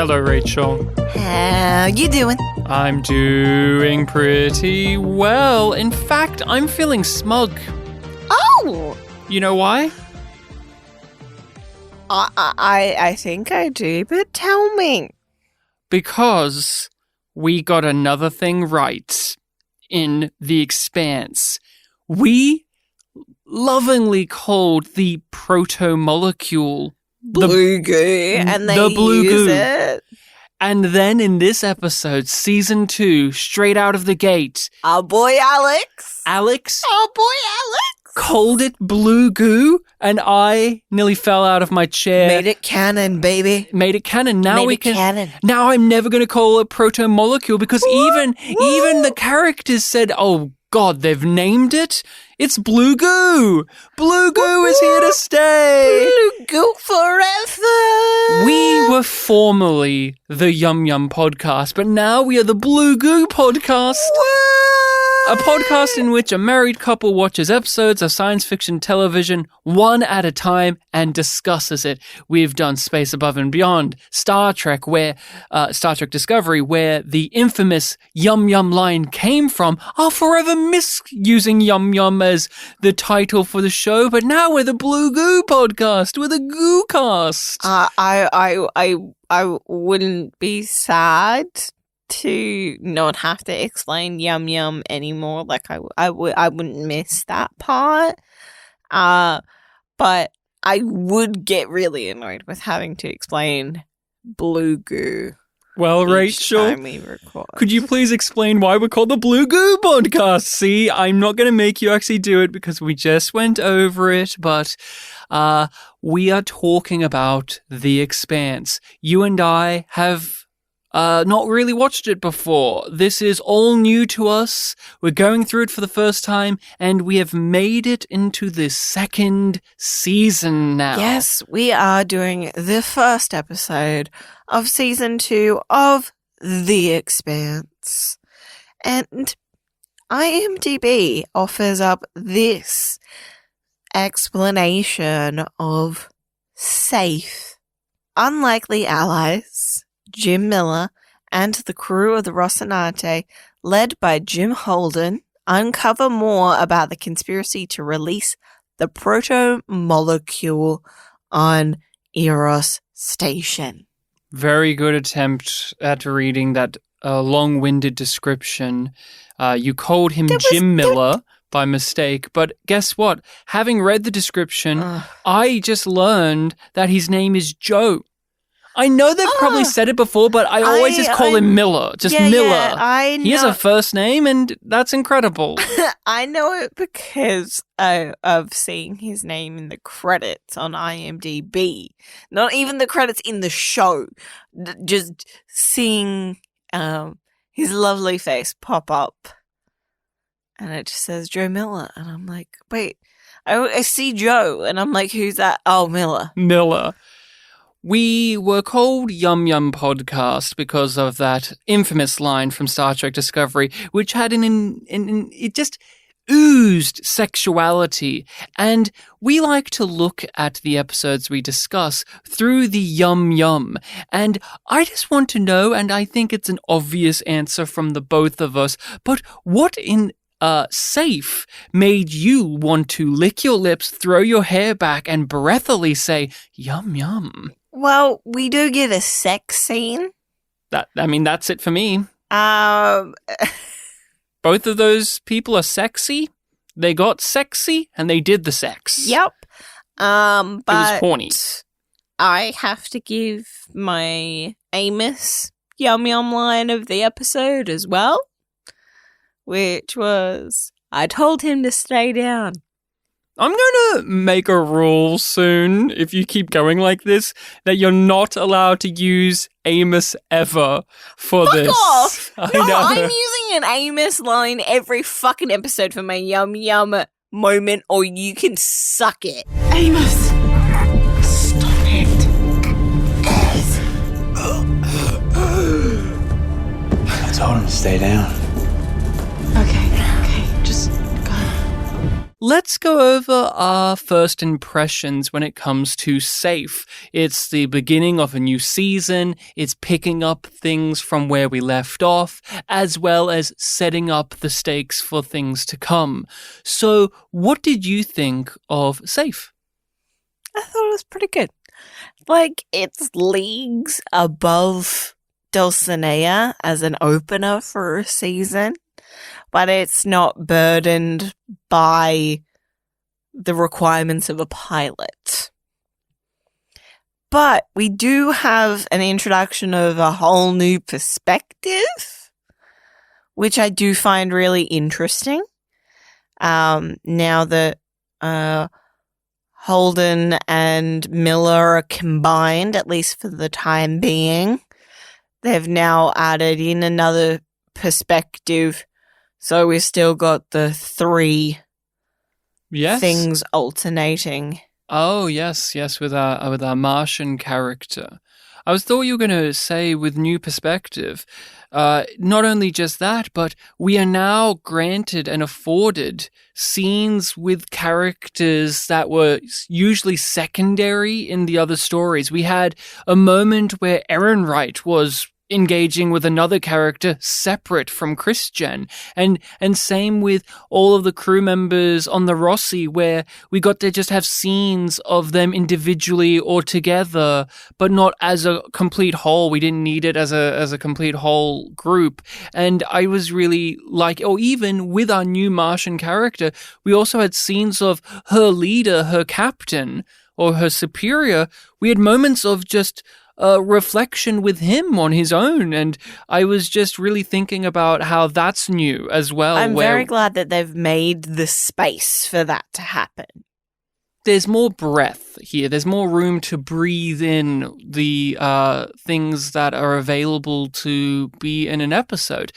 Hello, Rachel. How you doing? I'm doing pretty well. In fact, I'm feeling smug. Oh! You know why? I think I do, but tell me. Because we got another thing right in The Expanse. We lovingly called the proto-molecule Blue goo, and they use it. And then in this episode, season 2, straight out of the gate, Our boy Alex. Our boy Alex. called it blue goo, and I nearly fell out of my chair. Made it canon, baby. Made it canon. Now Made it canon. Now I'm never going to call it proto-molecule because even the characters said, "Oh God, they've named it. It's blue goo. Blue goo is here to stay. Blue goo forever. We were formerly the Yum Yum podcast, but now we are the Blue Goo podcast. A podcast in which a married couple watches episodes of science fiction television one at a time and discusses it. We've done Space Above and Beyond, Star Trek Discovery, where the infamous Yum Yum line came from. I'll forever miss using Yum Yum as the title for the show, but now we're the Blue Goo podcast. We're the Goo cast. I wouldn't be sad to not have to explain Yum Yum anymore. Like I wouldn't miss that part. But I would get really annoyed with having to explain blue goo. Well, Rachel, could you please explain why we're called the Blue Goo podcast? See, I'm not going to make you actually do it because we just went over it, but we are talking about The Expanse. You and I have not really watched it before. This is all new to us. We're going through it for the first time, and we have made it into the second season now. Yes, we are doing the first episode of season 2 of The Expanse. And IMDb offers up this explanation of safe, unlikely allies, Jim Miller, and the crew of the Rocinante, led by Jim Holden, uncover more about the conspiracy to release the proto-molecule on Eros Station. Very good attempt at reading that long-winded description. You called him Jim Miller by mistake, but guess what? Having read the description, I just learned that his name is Joe. I know they've probably said it before, but I always just call him Miller. Just Miller. Yeah, I know. He has a first name, and that's incredible. I know it because of seeing his name in the credits on IMDb. Not even the credits in the show. Just seeing his lovely face pop up. And it just says Joe Miller. And I'm like, wait, I see Joe. And I'm like, who's that? Oh, Miller. Miller. We were called Yum Podcast because of that infamous line from Star Trek Discovery, which had it just oozed sexuality. And we like to look at the episodes we discuss through the yum. And I just want to know, and I think it's an obvious answer from the both of us, but what in safe made you want to lick your lips, throw your hair back, and breathily say, yum? Well, we do get a sex scene. That's it for me. Both of those people are sexy. They got sexy, and they did the sex. Yep. But it was horny. I have to give my Amos Yum line of the episode as well, which was, I told him to stay down. I'm going to make a rule soon, if you keep going like this, that you're not allowed to use Amos ever for Fuck this. Off! I No, know. I'm using an Amos line every fucking episode for my yum moment, or you can suck it. Amos! Stop it. I told him to stay down. Okay, just go. let's go over our first impressions when it comes to Safe. It's the beginning of a new season. It's picking up things from where we left off, as well as setting up the stakes for things to come. So, what did you think of Safe? I thought it was pretty good. Like, it's leagues above Dulcinea as an opener for a season, but it's not burdened by the requirements of a pilot. But we do have an introduction of a whole new perspective, which I do find really interesting. Now that Holden and Miller are combined, at least for the time being, they've now added in another perspective. So we've still got the three things alternating. Oh, yes, with our Martian character. I thought you were going to say with new perspective. Not only just that, but we are now granted and afforded scenes with characters that were usually secondary in the other stories. We had a moment where Ehrenreich was engaging with another character separate from Christian, and same with all of the crew members on the Rossi, where we got to just have scenes of them individually or together, but not as a complete whole. We didn't need it as a complete whole group. And I was really like, or even with our new Martian character, we also had scenes of her leader, her captain, or her superior. We had moments of just reflection with him on his own, and I was just really thinking about how that's new as well. I'm very glad that they've made the space for that to happen. There's more breath here. There's more room to breathe in the things that are available to be in an episode.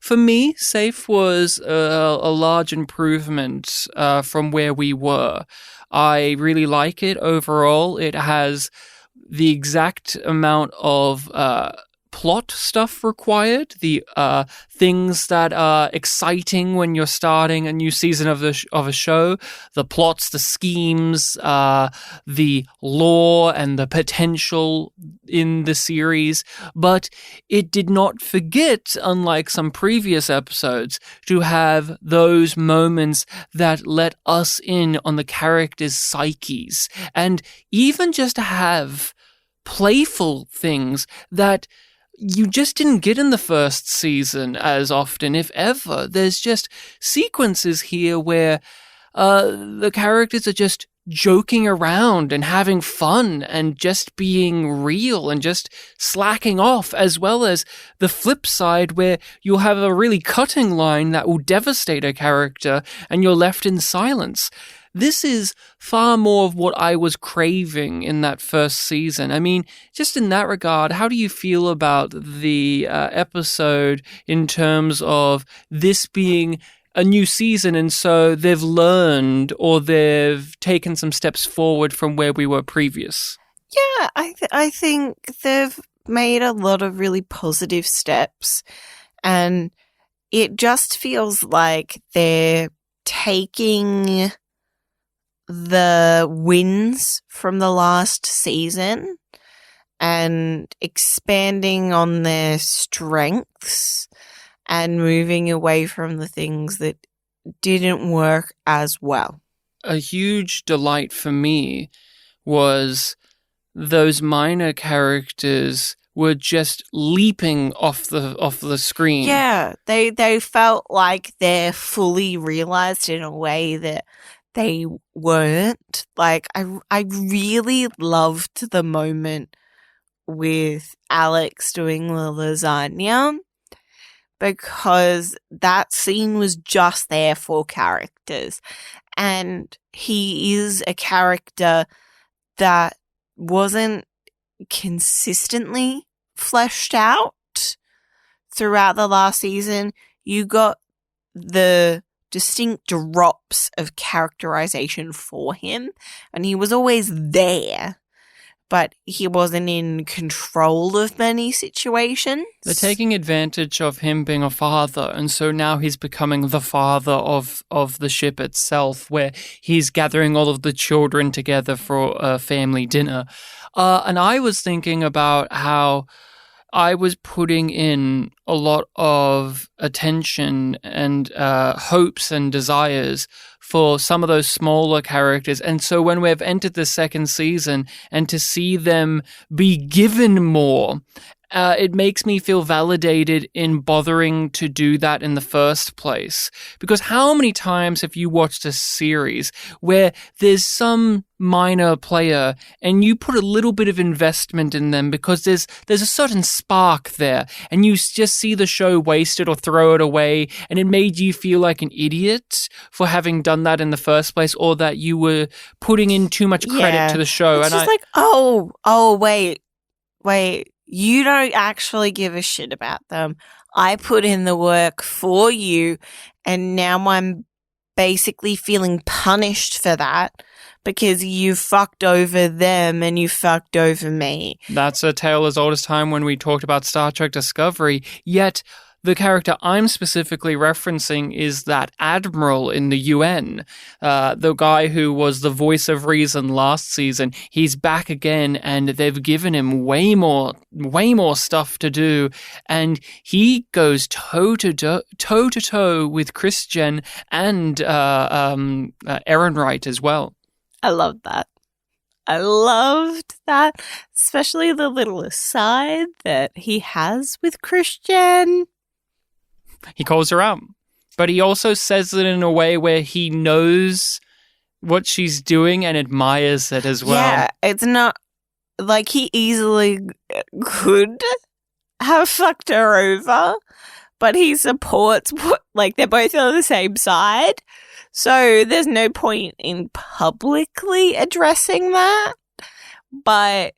For me, Safe was a large improvement from where we were. I really like it overall. It has the exact amount of plot stuff required, the things that are exciting when you're starting a new season of a show, the plots, the schemes, the lore, and the potential in the series. But it did not forget, unlike some previous episodes, to have those moments that let us in on the characters' psyches, and even just to have playful things that you just didn't get in the first season as often, if ever. There's just sequences here where the characters are just joking around and having fun and just being real and just slacking off, as well as the flip side where you'll have a really cutting line that will devastate a character and you're left in silence. This is far more of what I was craving in that first season. I mean, just in that regard, how do you feel about the episode in terms of this being a new season, and so they've learned or they've taken some steps forward from where we were previous? Yeah, I think they've made a lot of really positive steps, and it just feels like they're taking the wins from the last season and expanding on their strengths and moving away from the things that didn't work as well. A huge delight for me was those minor characters were just leaping off the screen. Yeah, they felt like they're fully realized in a way that they weren't. Like, I really loved the moment with Alex doing the lasagna, because that scene was just there for characters. And he is a character that wasn't consistently fleshed out throughout the last season. You got the distinct drops of characterization for him, and he was always there, but he wasn't in control of many situations. They're taking advantage of him being a father, and so now he's becoming the father of the ship itself, where he's gathering all of the children together for a family dinner. And I was thinking about how I was putting in a lot of attention and hopes and desires for some of those smaller characters. And so when we've entered the second season and to see them be given more, it makes me feel validated in bothering to do that in the first place. Because how many times have you watched a series where there's some minor player and you put a little bit of investment in them because there's a certain spark there, and you just see the show wasted or throw it away, and it made you feel like an idiot for having done that in the first place, or that you were putting in too much credit to the show. It's just like, oh, wait. You don't actually give a shit about them. I put in the work for you, and now I'm basically feeling punished for that because you fucked over them and you fucked over me. That's a tale as old as time when we talked about Star Trek Discovery, yet the character I'm specifically referencing is that admiral in the UN, the guy who was the voice of reason last season. He's back again, and they've given him way more stuff to do, and he goes toe to toe with Christian and Ehrenreich as well. I love that. I loved that, especially the little aside that he has with Christian. He calls her out, but he also says it in a way where he knows what she's doing and admires it as well. Yeah, it's not like he easily could have fucked her over, but he supports like they're both on the same side. So there's no point in publicly addressing that, but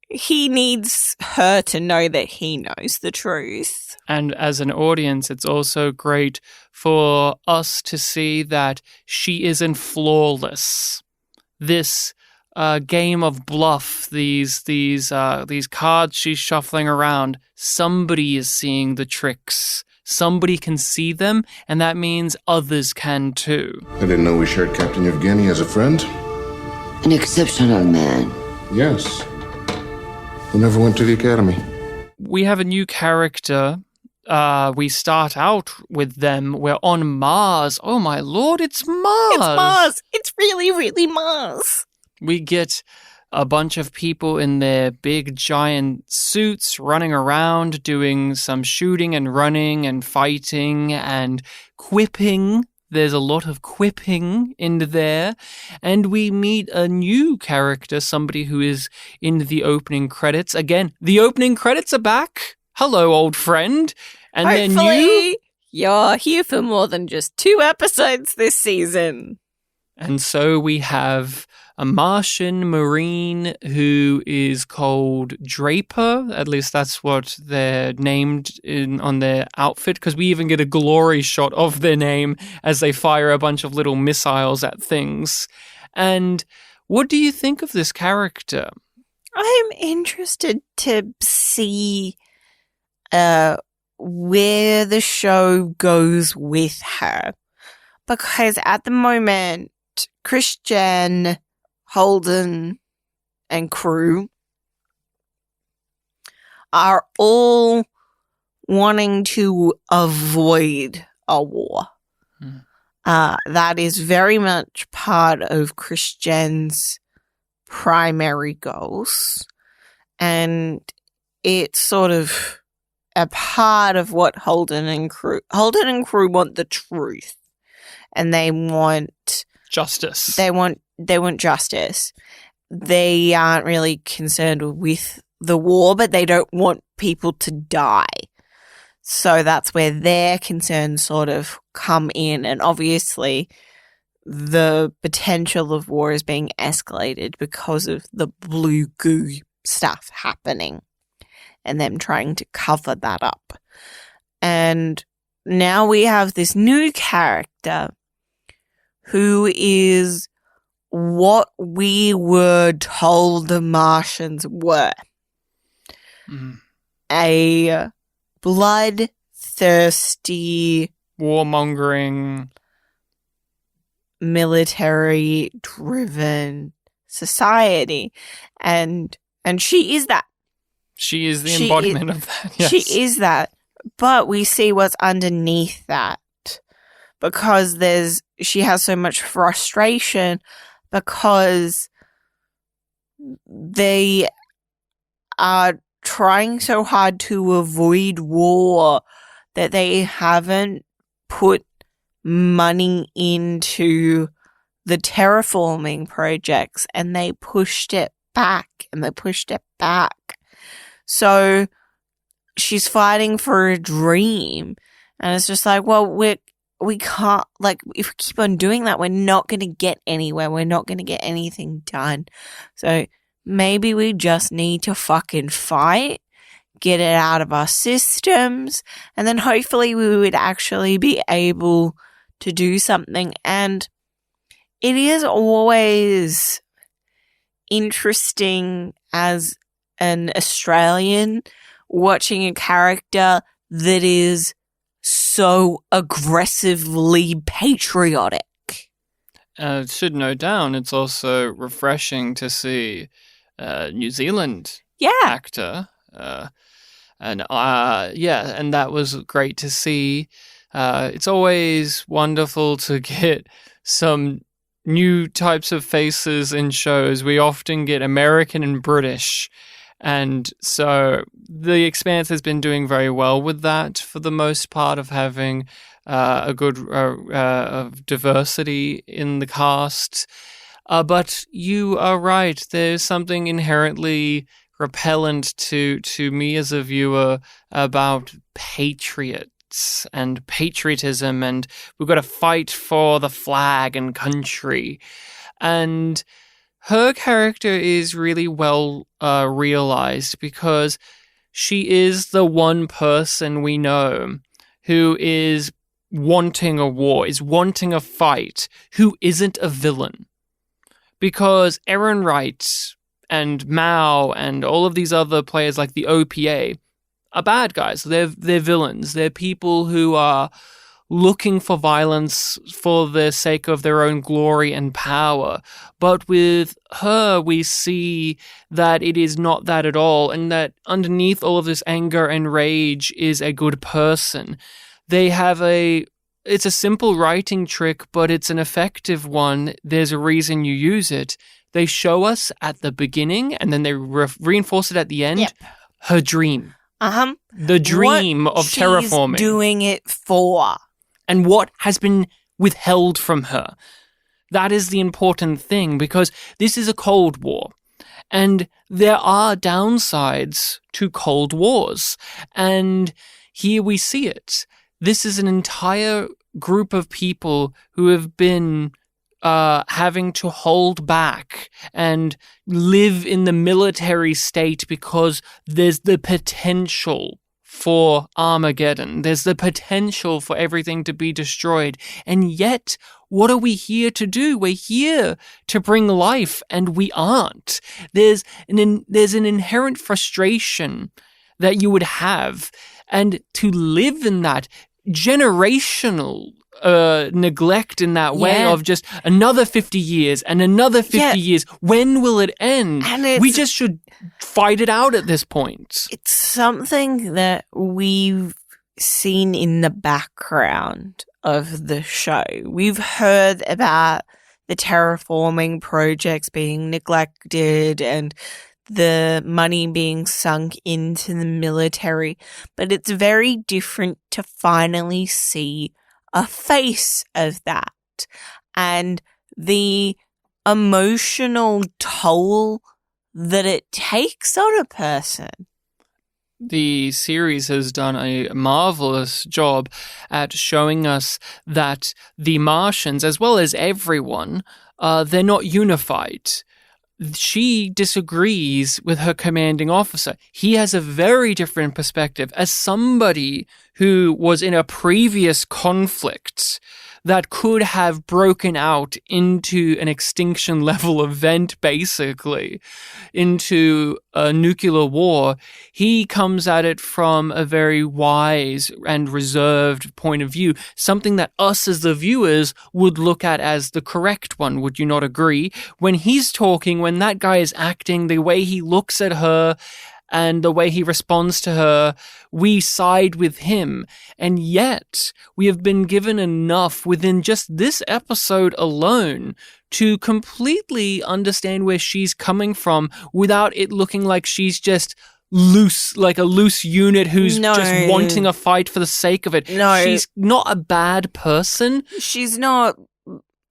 he needs her to know that he knows the truth. And as an audience, it's also great for us to see that she isn't flawless. This game of bluff, these cards she's shuffling around, somebody is seeing the tricks. Somebody can see them, and that means others can too. I didn't know we shared Captain Yevgeny as a friend. An exceptional man. Yes. Who never went to the academy. We have a new character. We start out with them. We're on Mars. Oh my lord, it's Mars! It's Mars! It's really, really Mars! We get a bunch of people in their big giant suits running around doing some shooting and running and fighting and quipping. There's a lot of quipping in there. And we meet a new character, somebody who is in the opening credits. Again, the opening credits are back. Hello, old friend. And hopefully you're here for more than just 2 episodes this season. And so we have a Martian Marine who is called Draper. At least that's what they're named on their outfit, because we even get a glory shot of their name as they fire a bunch of little missiles at things. And what do you think of this character? I'm interested to see where the show goes with her, because at the moment, Christian, Holden, and crew are all wanting to avoid a war. That is very much part of Christian's primary goals, and it's sort of a part of what Holden and crew want the truth, and they want justice. They want justice. They aren't really concerned with the war, but they don't want people to die. So that's where their concerns sort of come in. And obviously the potential of war is being escalated because of the blue goo stuff happening and them trying to cover that up. And now we have this new character who is what we were told the Martians were. A bloodthirsty, warmongering, military-driven society. And she is that. She is the embodiment of that. Yes. She is that. But we see what's underneath that. Because she has so much frustration because they are trying so hard to avoid war that they haven't put money into the terraforming projects, and they pushed it back and they pushed it back. So she's fighting for a dream, and it's just like, well, we can't, like, if we keep on doing that, we're not going to get anywhere. We're not going to get anything done. So maybe we just need to fucking fight, get it out of our systems, and then hopefully we would actually be able to do something. And it is always interesting as an Australian watching a character that is so aggressively patriotic. Should note down, it's also refreshing to see New Zealand actor. And that was great to see. It's always wonderful to get some new types of faces in shows. We often get American and British. And so The Expanse has been doing very well with that for the most part, of having a good of diversity in the cast. But you are right. There's something inherently repellent to me as a viewer about patriots and patriotism, and we've got to fight for the flag and country. And her character is really well realized because she is the one person we know who is wanting a war, is wanting a fight, who isn't a villain. Because Aaron Wright and Mao and all of these other players like the OPA are bad guys. They're villains. They're people who are looking for violence for the sake of their own glory and power. But with her, we see that it is not that at all, and that underneath all of this anger and rage is a good person. It's a simple writing trick, but it's an effective one. There's a reason you use it. They show us at the beginning, and then they reinforce it at the end. Yep. Her dream. The dream of terraforming. She's doing it for. And what has been withheld from her. That is the important thing, because this is a Cold War. And there are downsides to Cold Wars. And here we see it. This is an entire group of people who have been having to hold back and live in the military state because there's the potential for Armageddon. There's the potential for everything to be destroyed. And yet, what are we here to do? We're here to bring life, and we aren't. There's an inherent frustration that you would have, and to live in that generational neglect in that way of just another 50 years and another 50 years. When will it end? We just should fight it out at this point. It's something that we've seen in the background of the show. We've heard about the terraforming projects being neglected and the money being sunk into the military, but it's very different to finally see a face of that and the emotional toll that it takes on a person. The series has done a marvelous job at showing us that the Martians, as well as everyone, they're not unified. She disagrees with her commanding officer. He has a very different perspective. As somebody who was in a previous conflict that could have broken out into an extinction level event, basically, into a nuclear war, he comes at it from a very wise and reserved point of view, something that us as the viewers would look at as the correct one. Would you not agree? When he's talking, when that guy is acting, the way he looks at her and the way he responds to her, we side with him. And yet, we have been given enough within just this episode alone to completely understand where she's coming from without it looking like she's just loose, like a loose unit who's just wanting a fight for the sake of it. No. She's not a bad person. She's not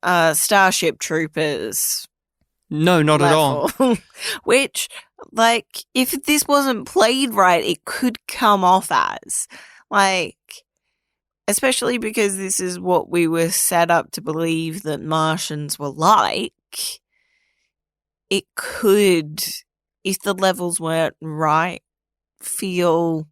Starship Troopers. No, not at all. Which, like, if this wasn't played right, it could come off as. Like, especially because this is what we were set up to believe that Martians were like. It could, if the levels weren't right, feel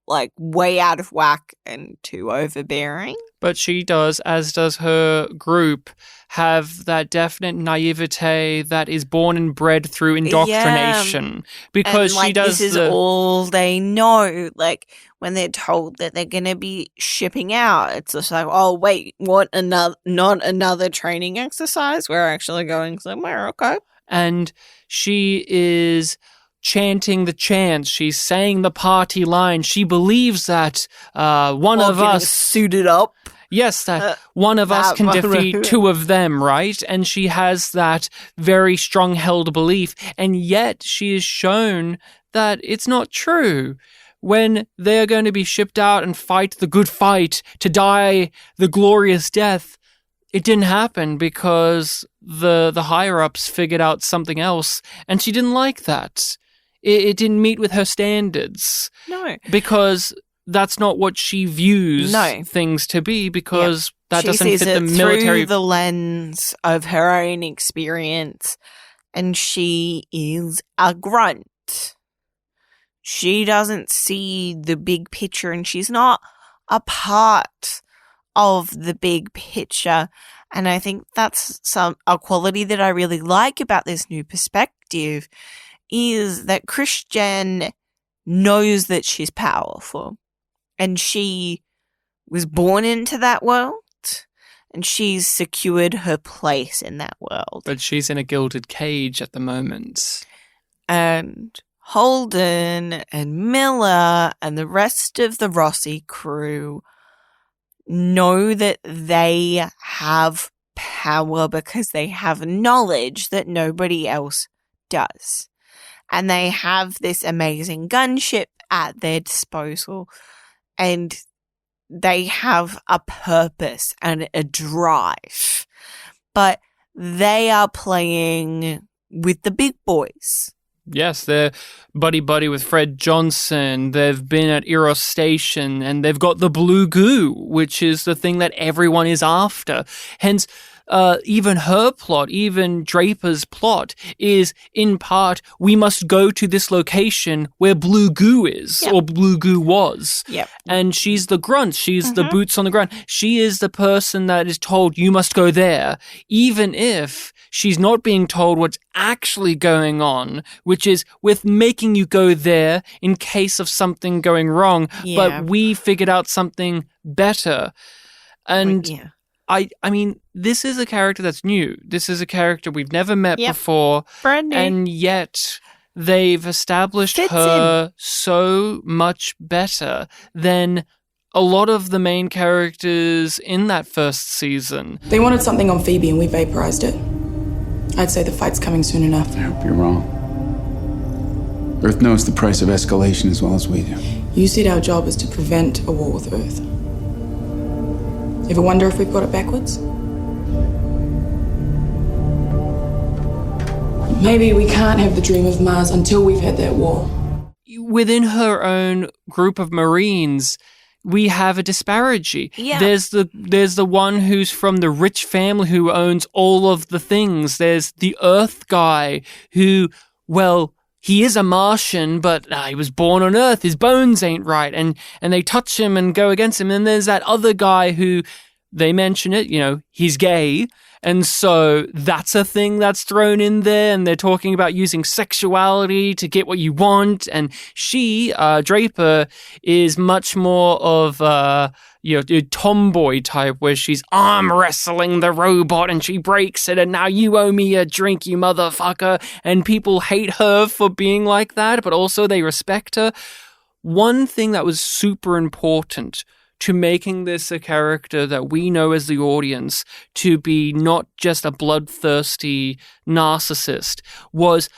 like way out of whack and too overbearing. But she does, as does her group, have that definite naivete that is born and bred through indoctrination. Because and, like, she does this is all they know. Like, when they're told that they're going to be shipping out, it's just like, oh, wait, what? Not another training exercise? We're actually going somewhere, okay. And she is chanting the chants. She's saying the party line. She believes that one of us suited up. Yes, that one of us can defeat two of them, right? And she has that very strong-held belief. And yet she is shown that it's not true. When they're going to be shipped out and fight the good fight to die the glorious death, it didn't happen because the higher-ups figured out something else, and she didn't like that. It didn't meet with her standards. No. Because that's not what she views things to be, because that doesn't fit the military. Through the lens of her own experience, and she is a grunt. She doesn't see the big picture, and she's not a part of the big picture. And I think that's a quality that I really like about this new perspective, is that Christian knows that she's powerful. And she was born into that world, and she's secured her place in that world. But she's in a gilded cage at the moment. And Holden and Miller and the rest of the Rossi crew know that they have power because they have knowledge that nobody else does. And they have this amazing gunship at their disposal. And they have a purpose and a drive. But they are playing with the big boys. Yes, they're buddy-buddy with Fred Johnson. They've been at Eros Station, and they've got the blue goo, which is the thing that everyone is after. Hence, even her plot, even Draper's plot, is in part, we must go to this location where blue goo is, or blue goo was. Yep. And she's the grunt. She's the boots on the ground. She is the person that is told, you must go there, even if she's not being told what's actually going on, which is with making you go there in case of something going wrong. But we figured out something better. And I mean, this is a character that's new. This is a character we've never met before. Brand new. And yet they've established her so much better than a lot of the main characters in that first season. They wanted something on Phoebe and we vaporized it. I'd say the fight's coming soon enough. I hope you're wrong. Earth knows the price of escalation as well as we do. You said our job is to prevent a war with Earth. Ever wonder if we've got it backwards? Maybe we can't have the dream of Mars until we've had that war. Within her own group of Marines, we have a disparity. Yeah. There's the one who's from the rich family who owns all of the things. There's the Earth guy who, well, he is a Martian, but he was born on Earth. His bones ain't right. And they touch him and go against him. And there's that other guy who they mention it, he's gay. And so that's a thing that's thrown in there. And they're talking about using sexuality to get what you want. And she, Draper, is much more of a tomboy type where she's arm wrestling the robot and she breaks it. And now you owe me a drink, you motherfucker. And people hate her for being like that, but also they respect her. One thing that was super important to making this a character that we know as the audience to be not just a bloodthirsty narcissist was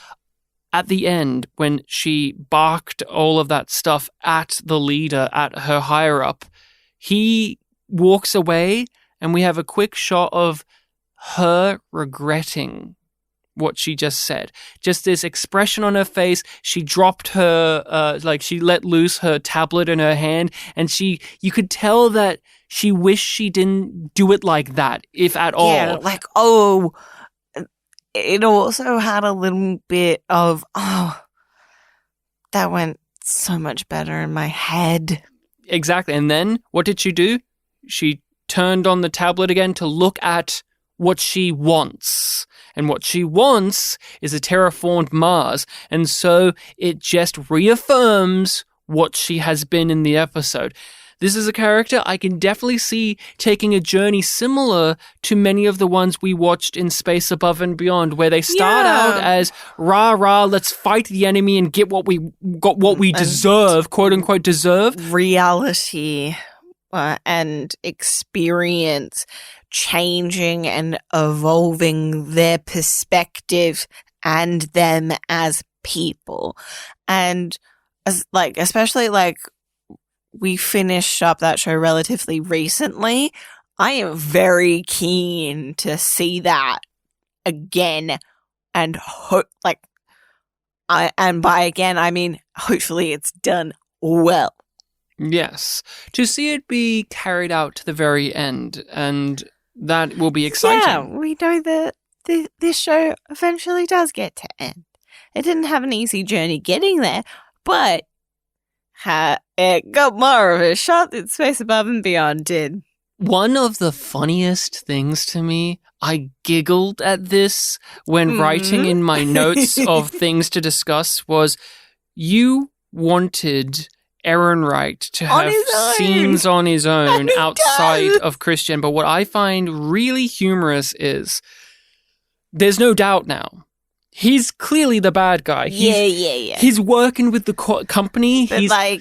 at the end when she barked all of that stuff at the leader, at her higher up. He walks away and we have a quick shot of her regretting what she just said. Just this expression on her face. She dropped her, she let loose her tablet in her hand, and you could tell that she wished she didn't do it like that, if at all. Yeah, it also had a little bit of, that went so much better in my head. Exactly. And then what did she do? She turned on the tablet again to look at what she wants. And what she wants is a terraformed Mars. And so it just reaffirms what she has been in the episode. This is a character I can definitely see taking a journey similar to many of the ones we watched in Space Above and Beyond, where they start out as rah, let's fight the enemy and get what we deserve, quote unquote deserve. Reality and experience changing and evolving their perspective and them as people. And especially we finished up that show relatively recently. I am very keen to see that again, and and by again I mean hopefully it's done well. Yes, to see it be carried out to the very end, and that will be exciting. Yeah, we know that this show eventually does get to end. It didn't have an easy journey getting there, but it got more of a shot than Space Above and Beyond did. One of the funniest things to me, I giggled at this when writing in my notes of things to discuss, was you wanted Ehrenreich to have scenes on his own outside of Christian. But what I find really humorous is there's no doubt now. He's clearly the bad guy. Yeah. He's working with the company. But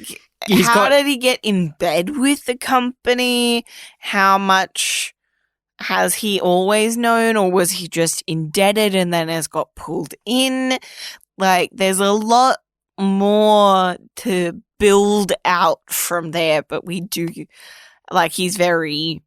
how did he get in bed with the company? How much has he always known? Or was he just indebted and then has got pulled in? There's a lot more to build out from there, but we do he's very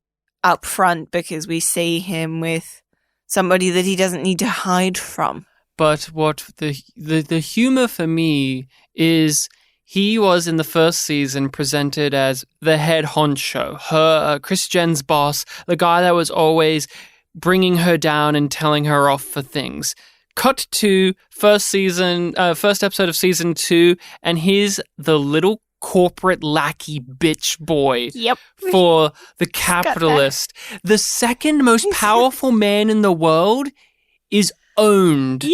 upfront because we see him with somebody that he doesn't need to hide from. But what the humor for me is he was in the first season presented as the head honcho, her Christian's boss, the guy that was always bringing her down and telling her off for things. Cut to first episode of season 2, and he's the little corporate lackey bitch boy for the capitalist. The second most powerful man in the world is owned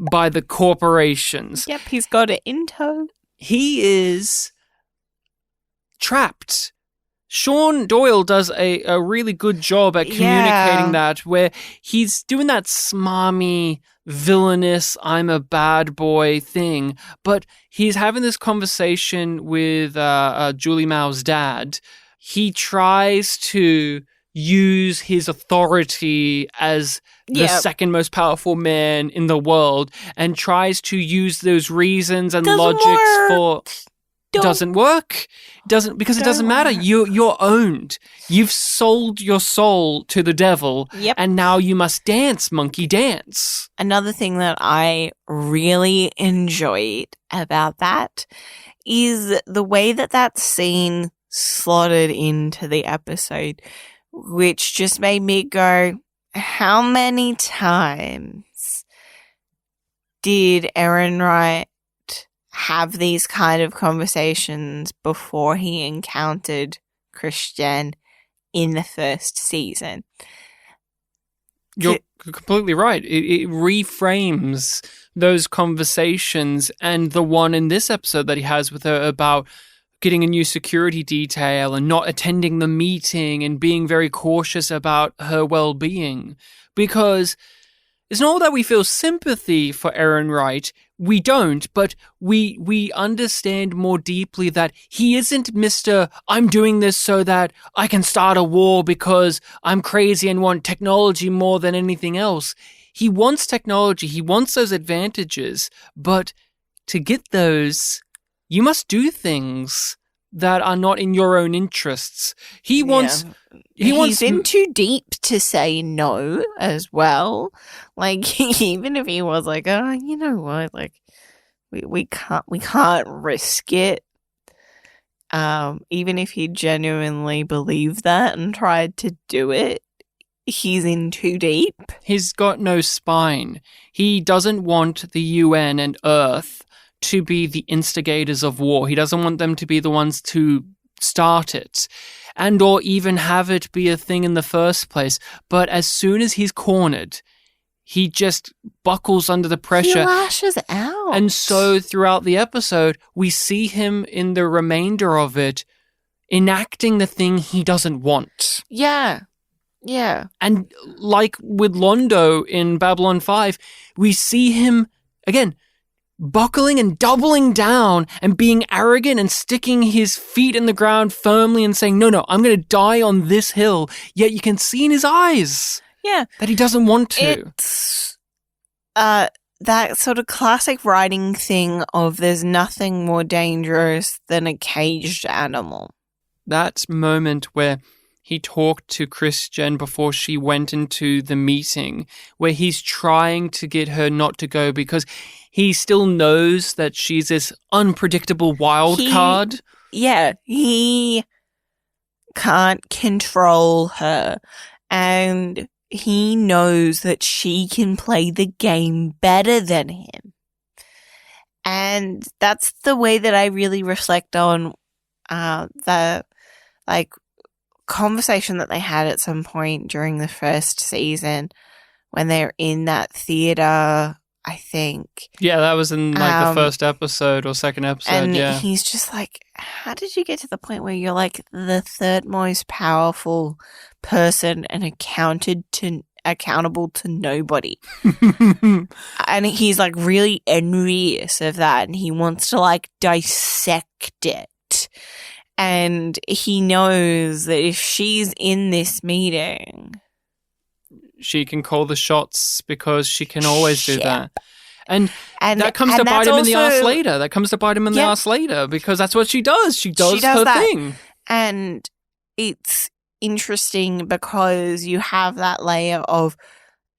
by the corporations. Yep, he's got it in tow. He is trapped. Sean Doyle does a really good job at communicating that, where he's doing that smarmy, villainous, I'm a bad boy thing, but he's having this conversation with Julie Mao's dad. He tries to use his authority as the second most powerful man in the world and tries to use those reasons and logics for... Doesn't work. Because it doesn't matter. You're owned. You've sold your soul to the devil. Yep. And now you must dance, monkey dance. Another thing that I really enjoyed about that is the way that scene slotted into the episode, which just made me go, how many times did Ehrenreich have these kind of conversations before he encountered Christian in the first season. You're completely right. It reframes those conversations, and the one in this episode that he has with her about getting a new security detail and not attending the meeting and being very cautious about her well-being. Because it's not that we feel sympathy for Aaron Wright. We don't, but we understand more deeply that he isn't Mr. I'm doing this so that I can start a war because I'm crazy and want technology more than anything else. He wants technology. He wants those advantages. But to get those, you must do things that are not in your own interests. He's in too deep to say no as well. Like, even if he was like, oh, you know what, like, we can't risk it. Even if he genuinely believed that and tried to do it, he's in too deep. He's got no spine. He doesn't want the UN and Earth to be the instigators of war. He doesn't want them to be the ones to start it, and or even have it be a thing in the first place. But as soon as he's cornered, he just buckles under the pressure. He lashes out. And so throughout the episode, we see him in the remainder of it enacting the thing he doesn't want. Yeah. Yeah. And like with Londo in Babylon 5, we see him, again, buckling and doubling down and being arrogant and sticking his feet in the ground firmly and saying, no, I'm going to die on this hill. Yet you can see in his eyes that he doesn't want to. It's that sort of classic writing thing of there's nothing more dangerous than a caged animal. That moment where he talked to Christian before she went into the meeting, where he's trying to get her not to go because he still knows that she's this unpredictable wild card. Yeah, he can't control her, and he knows that she can play the game better than him. And that's the way that I really reflect on the, like, conversation that they had at some point during the first season when they're in that theater, I think. Yeah, that was in like the first episode or second episode, and yeah. He's just like, how did you get to the point where you're like the third most powerful person and accountable to nobody? And he's like really envious of that, and he wants to like dissect it. And he knows that if she's in this meeting, she can call the shots because she can always do that. And that comes to bite him in the ass later. That comes to bite him in the ass later because that's what she does. She does her thing. And it's interesting because you have that layer of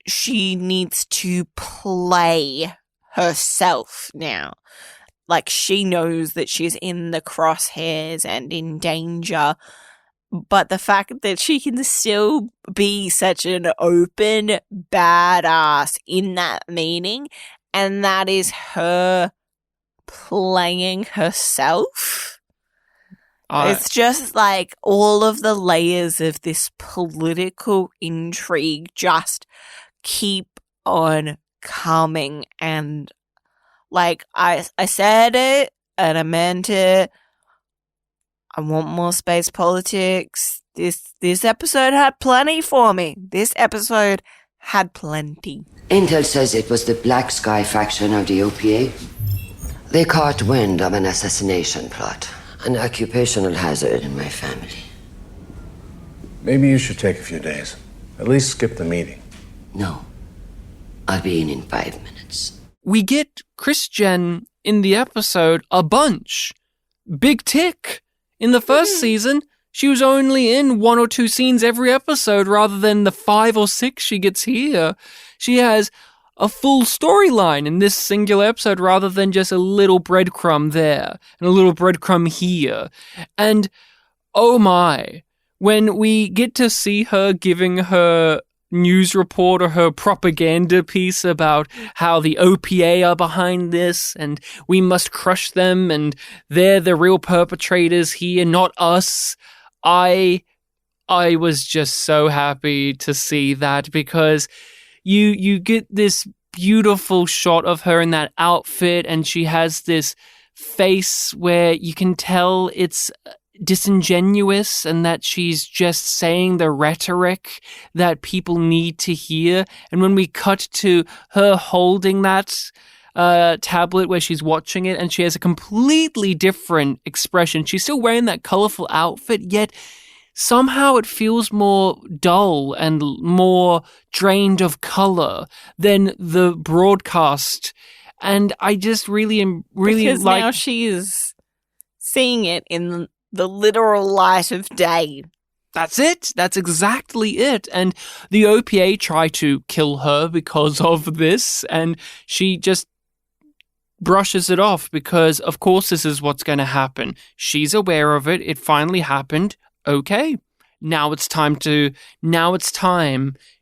she needs to play herself now. Like, she knows that she's in the crosshairs and in danger, but the fact that she can still be such an open badass in that meeting, and that is her playing herself. It's just like all of the layers of this political intrigue just keep on coming, and like I said it, and I meant it. I want more space politics. This episode had plenty for me. This episode had plenty. Intel says it was the Black Sky faction of the OPA. They caught wind of an assassination plot, an occupational hazard in my family. Maybe you should take a few days. At least skip the meeting. No. I'll be in 5 minutes. We get Christian in the episode a bunch. Big tick. In the first season, she was only in 1 or 2 scenes every episode rather than the 5 or 6 she gets here. She has a full storyline in this singular episode rather than just a little breadcrumb there and a little breadcrumb here. And oh my, when we get to see her giving her news report or her propaganda piece about how the OPA are behind this and we must crush them and they're the real perpetrators here, not us. I I was just so happy to see that because you get this beautiful shot of her in that outfit, and she has this face where you can tell it's disingenuous and that she's just saying the rhetoric that people need to hear. And when we cut to her holding that tablet where she's watching it, and she has a completely different expression. She's still wearing that colorful outfit, yet somehow it feels more dull and more drained of color than the broadcast. And I just really because like... now she is seeing it in the literal light of day. That's it. That's exactly it. And the OPA try to kill her because of this, and she just brushes it off because, of course, this is what's going to happen. She's aware of it. It finally happened. Okay. Now it's time to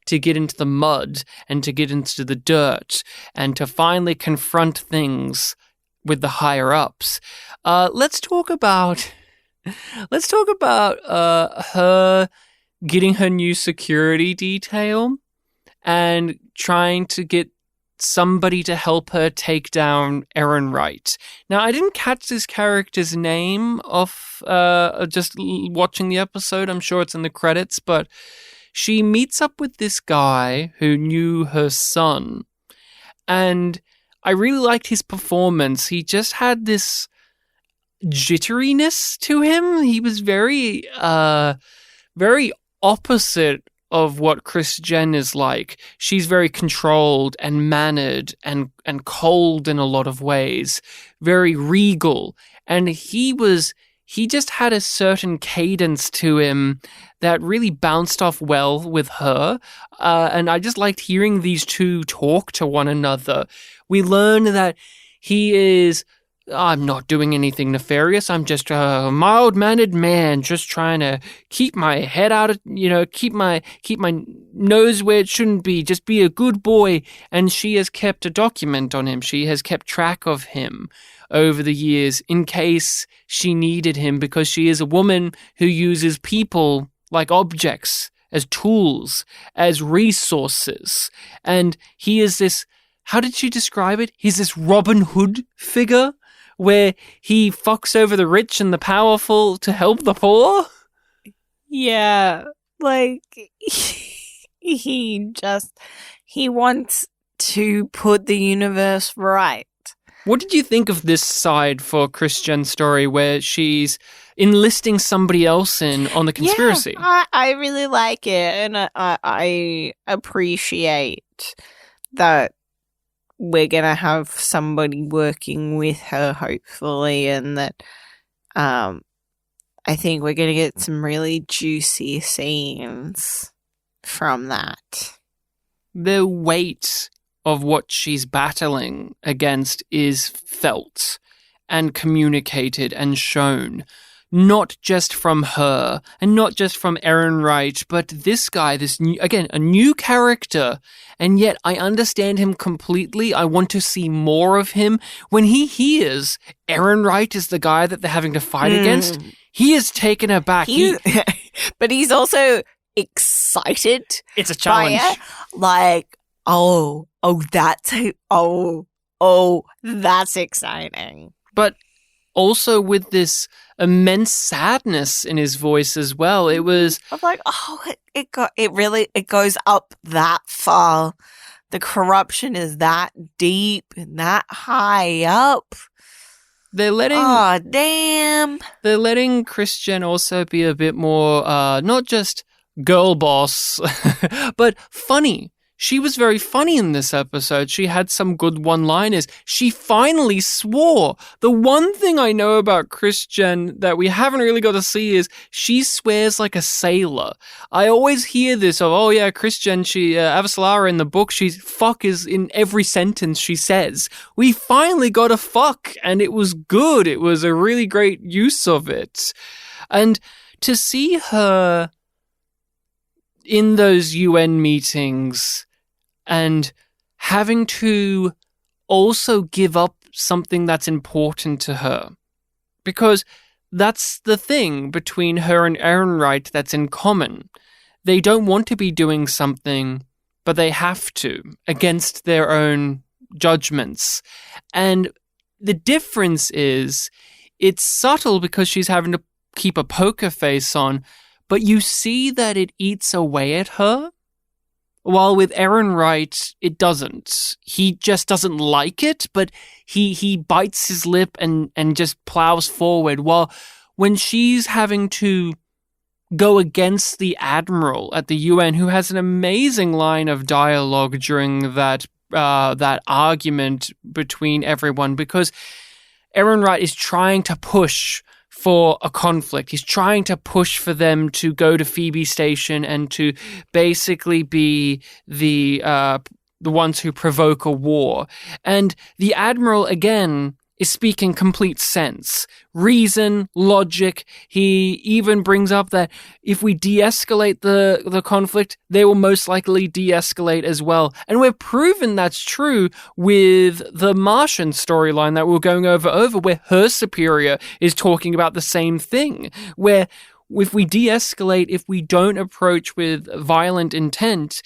get into the mud and to get into the dirt and to finally confront things with the higher ups. Let's talk about her getting her new security detail and trying to get somebody to help her take down Erin Wright. Now, I didn't catch this character's name off just watching the episode. I'm sure it's in the credits, but she meets up with this guy who knew her son, and I really liked his performance. He just had this jitteriness to him. He was very opposite of what Chris Jen is like. She's very controlled and mannered and cold in a lot of ways, very regal. And he just had a certain cadence to him that really bounced off well with her. And I just liked hearing these two talk to one another. We learn that he is... I'm not doing anything nefarious. I'm just a mild-mannered man, just trying to keep my head out of, keep my nose where it shouldn't be, just be a good boy. And she has kept a document on him. She has kept track of him over the years in case she needed him, because she is a woman who uses people like objects, as tools, as resources. And he is this, how did she describe it? He's this Robin Hood figure, where he fucks over the rich and the powerful to help the poor? Yeah, like, he wants to put the universe right. What did you think of this side for Chris Jen's story, where she's enlisting somebody else in on the conspiracy? Yeah, I really like it, and I appreciate that we're going to have somebody working with her, hopefully, and that I think we're going to get some really juicy scenes from that. The weight of what she's battling against is felt and communicated and shown. Not just from her, and not just from Erin Wright, but this guy, a new character, and yet I understand him completely. I want to see more of him. When he hears Erin Wright is the guy that they're having to fight against, he is taken aback. But he's also excited. It's a challenge. Like, that's exciting. But also with this immense sadness in his voice as well. It was... I'm like, it goes up that far. The corruption is that deep and that high up. They're letting... Oh, damn. They're letting Chris Jen also be a bit more, not just girl boss, but funny. She was very funny in this episode. She had some good one-liners. She finally swore. The one thing I know about Chris Jen that we haven't really got to see is she swears like a sailor. I always hear this of, Chris Jen, she, Avasarala in the book, she's fuck is in every sentence she says. We finally got a fuck, and it was good. It was a really great use of it. And to see her in those UN meetings and having to also give up something that's important to her. Because that's the thing between her and Ehrenreich that's in common. They don't want to be doing something, but they have to, against their own judgments. And the difference is, it's subtle because she's having to keep a poker face on, but you see that it eats away at her. While with Ehrenreich, it doesn't. He just doesn't like it, but he bites his lip and just plows forward. While when she's having to go against the admiral at the UN, who has an amazing line of dialogue during that argument between everyone, because Ehrenreich is trying to push for a conflict. He's trying to push for them to go to Phoebe Station and to basically be the ones who provoke a war. And the admiral, again, is speaking complete sense. Reason, logic. He even brings up that if we de-escalate the conflict, they will most likely de-escalate as well. And we've proven that's true with the Martian storyline that we're going over, where her superior is talking about the same thing, where if we de-escalate, if we don't approach with violent intent,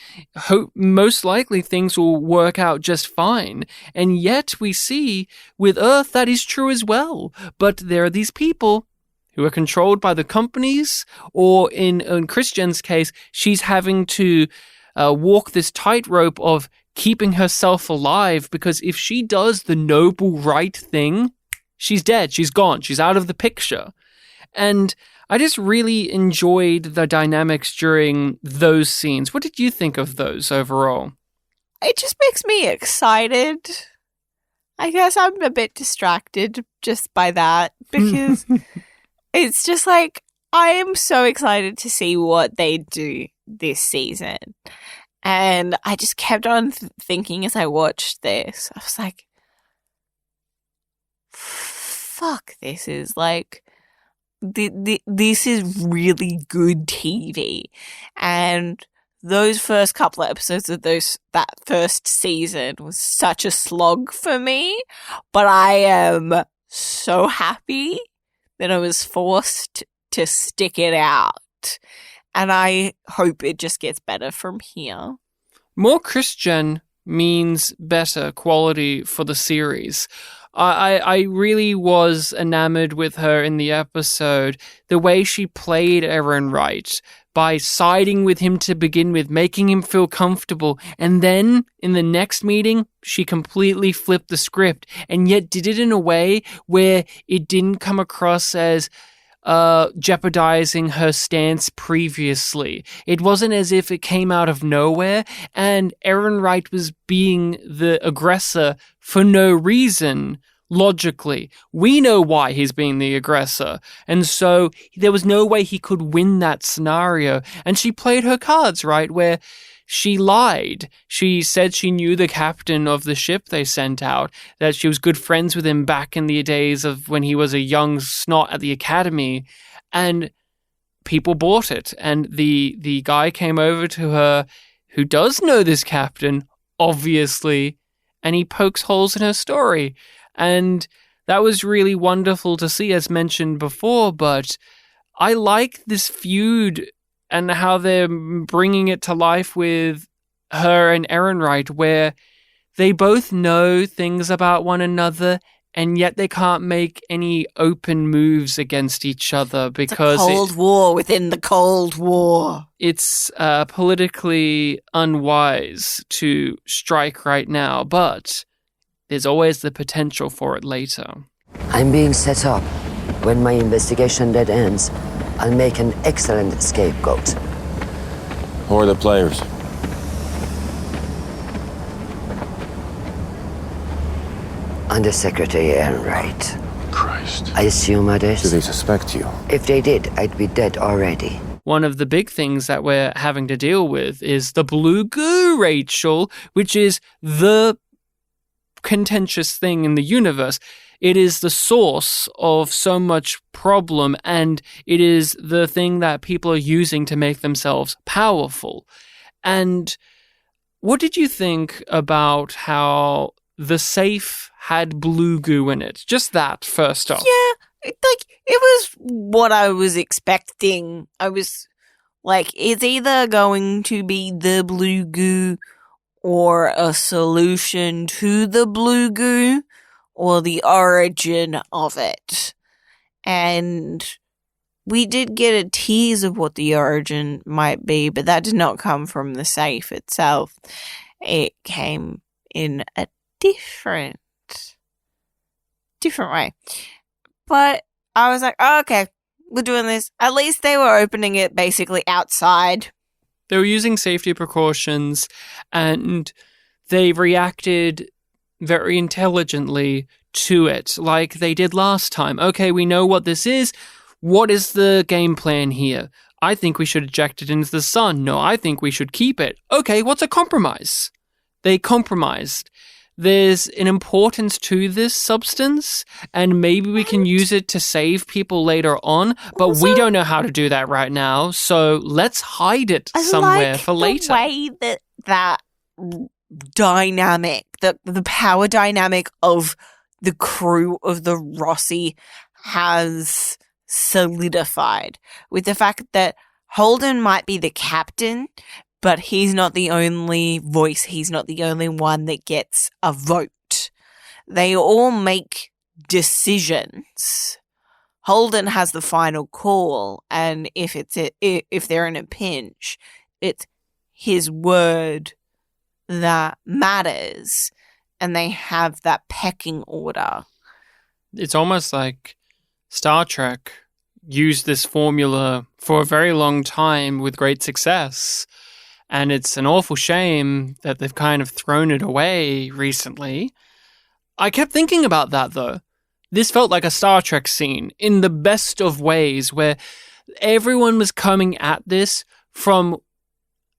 most likely things will work out just fine. And yet we see with Earth that is true as well. But there are these people who are controlled by the companies, or in Christian's case, she's having to walk this tightrope of keeping herself alive, because if she does the noble right thing, she's dead, she's gone, she's out of the picture. And I just really enjoyed the dynamics during those scenes. What did you think of those overall? It just makes me excited. I guess I'm a bit distracted just by that, because it's just like, I am so excited to see what they do this season. And I just kept on thinking as I watched this, I was like, fuck, this is like, this is really good TV. And those first couple of episodes of that first season was such a slog for me, but I am so happy that I was forced to stick it out, and I hope it just gets better from here. More Christian means better quality for the series. I really was enamored with her in the episode. The way she played Ehrenreich, by siding with him to begin with, making him feel comfortable. And then in the next meeting, she completely flipped the script, and yet did it in a way where it didn't come across as jeopardizing her stance previously. It wasn't as if it came out of nowhere, and Ehrenreich was being the aggressor for no reason. Logically, we know why he's being the aggressor, and so there was no way he could win that scenario. And she played her cards right, where she lied. She said she knew the captain of the ship they sent out, that she was good friends with him back in the days of when he was a young snot at the academy, and people bought it. And the guy came over to her who does know this captain, obviously, and he pokes holes in her story. And that was really wonderful to see, as mentioned before, but I like this feud and how they're bringing it to life with her and Ehrenreich, where they both know things about one another, and yet they can't make any open moves against each other because it's a Cold War within the Cold War. It's politically unwise to strike right now, but there's always the potential for it later. I'm being set up. When my investigation dead ends, I'll make an excellent scapegoat. Who are the players? Undersecretary Ehrenreich. Christ. I assume others? Do they suspect you? If they did, I'd be dead already. One of the big things that we're having to deal with is the blue goo, Rachel, which is the contentious thing in the universe. It is the source of so much problem, and it is the thing that people are using to make themselves powerful. And what did you think about how the safe had blue goo in it? Just that, first off. Yeah, It was what I was expecting. I was like, it's either going to be the blue goo or a solution to the blue goo or the origin of it. And we did get a tease of what the origin might be, but that did not come from the safe itself. It came in a different way. But I was like, oh, okay, we're doing this. At least they were opening it basically outside. They were using safety precautions, and they reacted very intelligently to it, like they did last time. Okay, we know what this is. What is the game plan here? I think we should eject it into the sun. No, I think we should keep it. Okay, what's a compromise? They compromised. There's an importance to this substance, and maybe we can use it to save people later on, but we don't know how to do that right now, so let's hide it somewhere for later. The way that dynamic, the power dynamic of the crew of the Rossi has solidified, with the fact that Holden might be the captain, but he's not the only voice. He's not the only one that gets a vote. They all make decisions. Holden has the final call, and if they're in a pinch, it's his word that matters, and they have that pecking order. It's almost like Star Trek used this formula for a very long time with great success. And it's an awful shame that they've kind of thrown it away recently. I kept thinking about that, though. This felt like a Star Trek scene in the best of ways, where everyone was coming at this from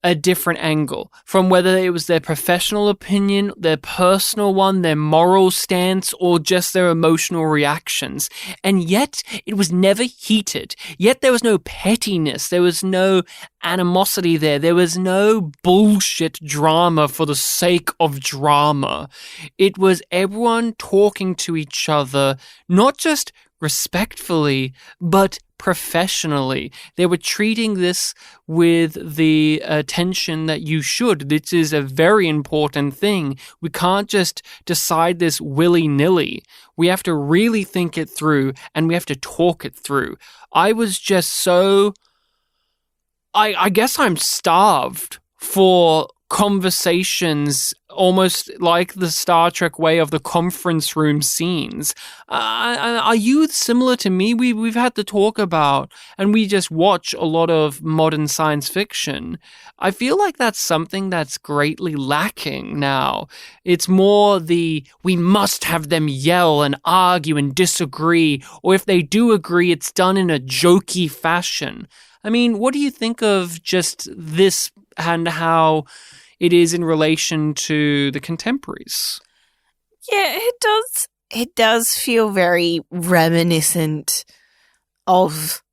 a different angle, from whether it was their professional opinion, their personal one, their moral stance, or just their emotional reactions. And yet, it was never heated. Yet there was no pettiness. There was no animosity there. There was no bullshit drama for the sake of drama. It was everyone talking to each other, not just respectfully, but professionally. They were treating this with the attention that you should. This is a very important thing. We can't just decide this willy-nilly. We have to really think it through, and we have to talk it through. I was just so... I guess I'm starved for conversations almost like the Star Trek way of the conference room scenes. Are you similar to me? We've had to talk about, and we just watch a lot of modern science fiction. I feel like that's something that's greatly lacking now. It's more we must have them yell and argue and disagree, or if they do agree, it's done in a jokey fashion. I mean, what do you think of just this and how it is in relation to the contemporaries? Yeah, it does. It does feel very reminiscent of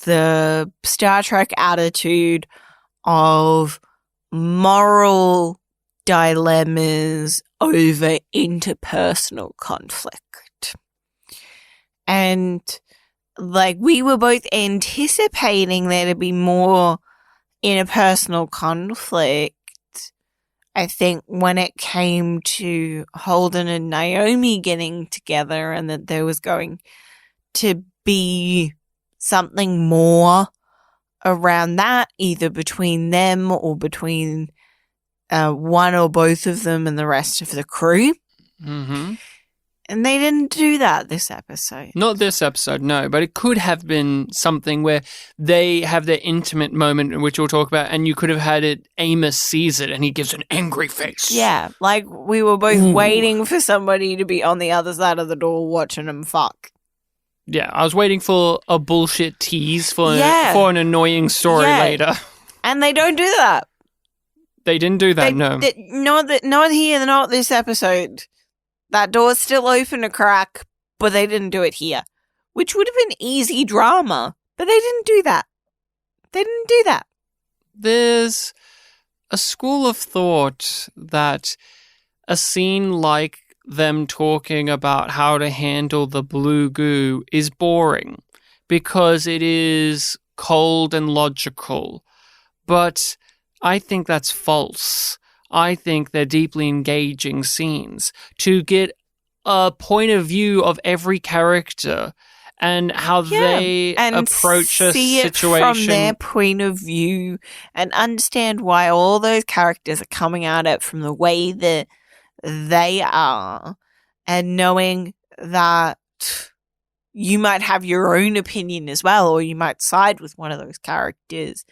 the Star Trek attitude of moral dilemmas over interpersonal conflict. And like, we were both anticipating there to be more interpersonal conflict. I think when it came to Holden and Naomi getting together, and that there was going to be something more around that, either between them or between one or both of them and the rest of the crew. Mm-hmm. And they didn't do that this episode. Not this episode, no, but it could have been something where they have their intimate moment, which we'll talk about, and you could have had it, Amos sees it, and he gives an angry face. Yeah, like we were both waiting for somebody to be on the other side of the door watching them fuck. Yeah, I was waiting for a bullshit tease for an annoying story later. And they don't do that. They didn't do that, no. Not here, not this episode. That door's still open a crack, but they didn't do it here. Which would have been easy drama, but they didn't do that. They didn't do that. There's a school of thought that a scene like them talking about how to handle the blue goo is boring because it is cold and logical. But I think that's false. I think they're deeply engaging scenes to get a point of view of every character and how they approach a see situation. it from their point of view and understand why all those characters are coming at it from the way that they are, and knowing that you might have your own opinion as well, or you might side with one of those characters.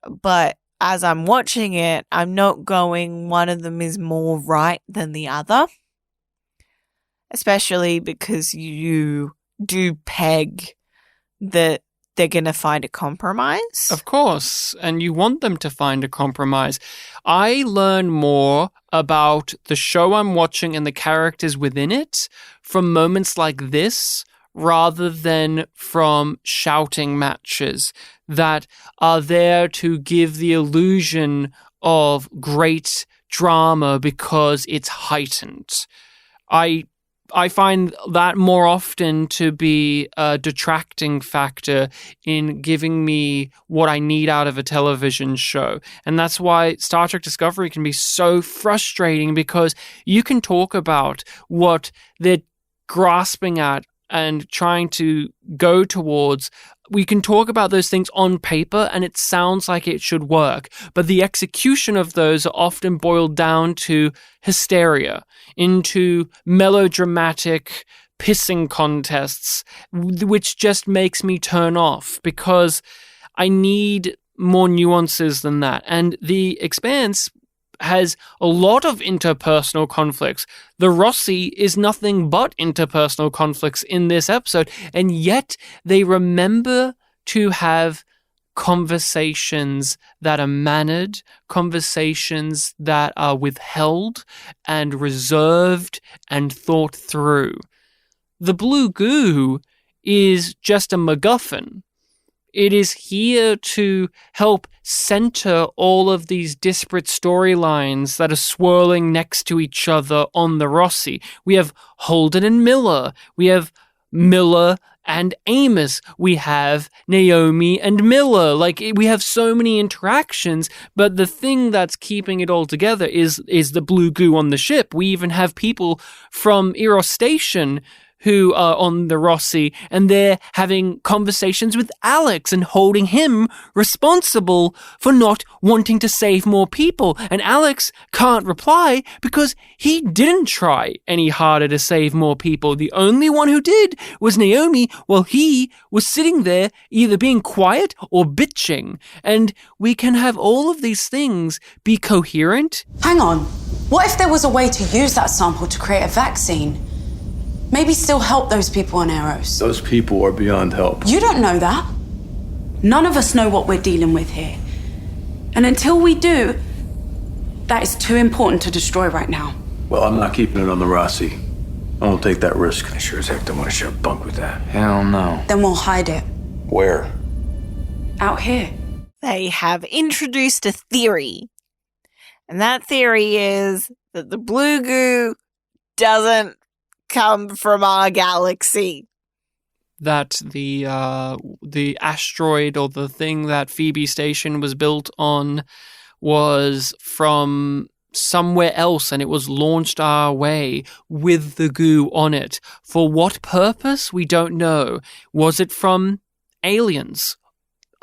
But as I'm watching it, I'm not going one of them is more right than the other, especially because you do peg that they're going to find a compromise. Of course, and you want them to find a compromise. I learn more about the show I'm watching and the characters within it from moments like this rather than from shouting matches that are there to give the illusion of great drama because it's heightened. I find that more often to be a detracting factor in giving me what I need out of a television show. And that's why Star Trek Discovery can be so frustrating, because you can talk about what they're grasping at and trying to go towards. We can talk about those things on paper and it sounds like it should work, but the execution of those are often boiled down to hysteria, into melodramatic pissing contests, which just makes me turn off because I need more nuances than that. And The Expanse has a lot of interpersonal conflicts. The Rossi is nothing but interpersonal conflicts in this episode, and yet they remember to have conversations that are mannered, conversations that are withheld and reserved and thought through. The blue goo is just a MacGuffin. It is here to help center all of these disparate storylines that are swirling next to each other on the Rossi. We have Holden and Miller. We have Miller and Amos. We have Naomi and Miller. Like, we have so many interactions, but the thing that's keeping it all together is the blue goo on the ship. We even have people from Eros Station who are on the Rossi, and they're having conversations with Alex and holding him responsible for not wanting to save more people. And Alex can't reply because he didn't try any harder to save more people. The only one who did was Naomi, while he was sitting there either being quiet or bitching. And we can have all of these things be coherent. Hang on. What if there was a way to use that sample to create a vaccine? Maybe still help those people on Eros. Those people are beyond help. You don't know that. None of us know what we're dealing with here. And until we do, that is too important to destroy right now. Well, I'm not keeping it on the Rossi. I won't take that risk. I sure as heck don't want to share a bunk with that. Hell no. Then we'll hide it. Where? Out here. They have introduced a theory. And that theory is that the blue goo doesn't come from our galaxy. That the asteroid or the thing that Phoebe Station was built on was from somewhere else, and it was launched our way with the goo on it. For what purpose? We don't know. Was it from aliens?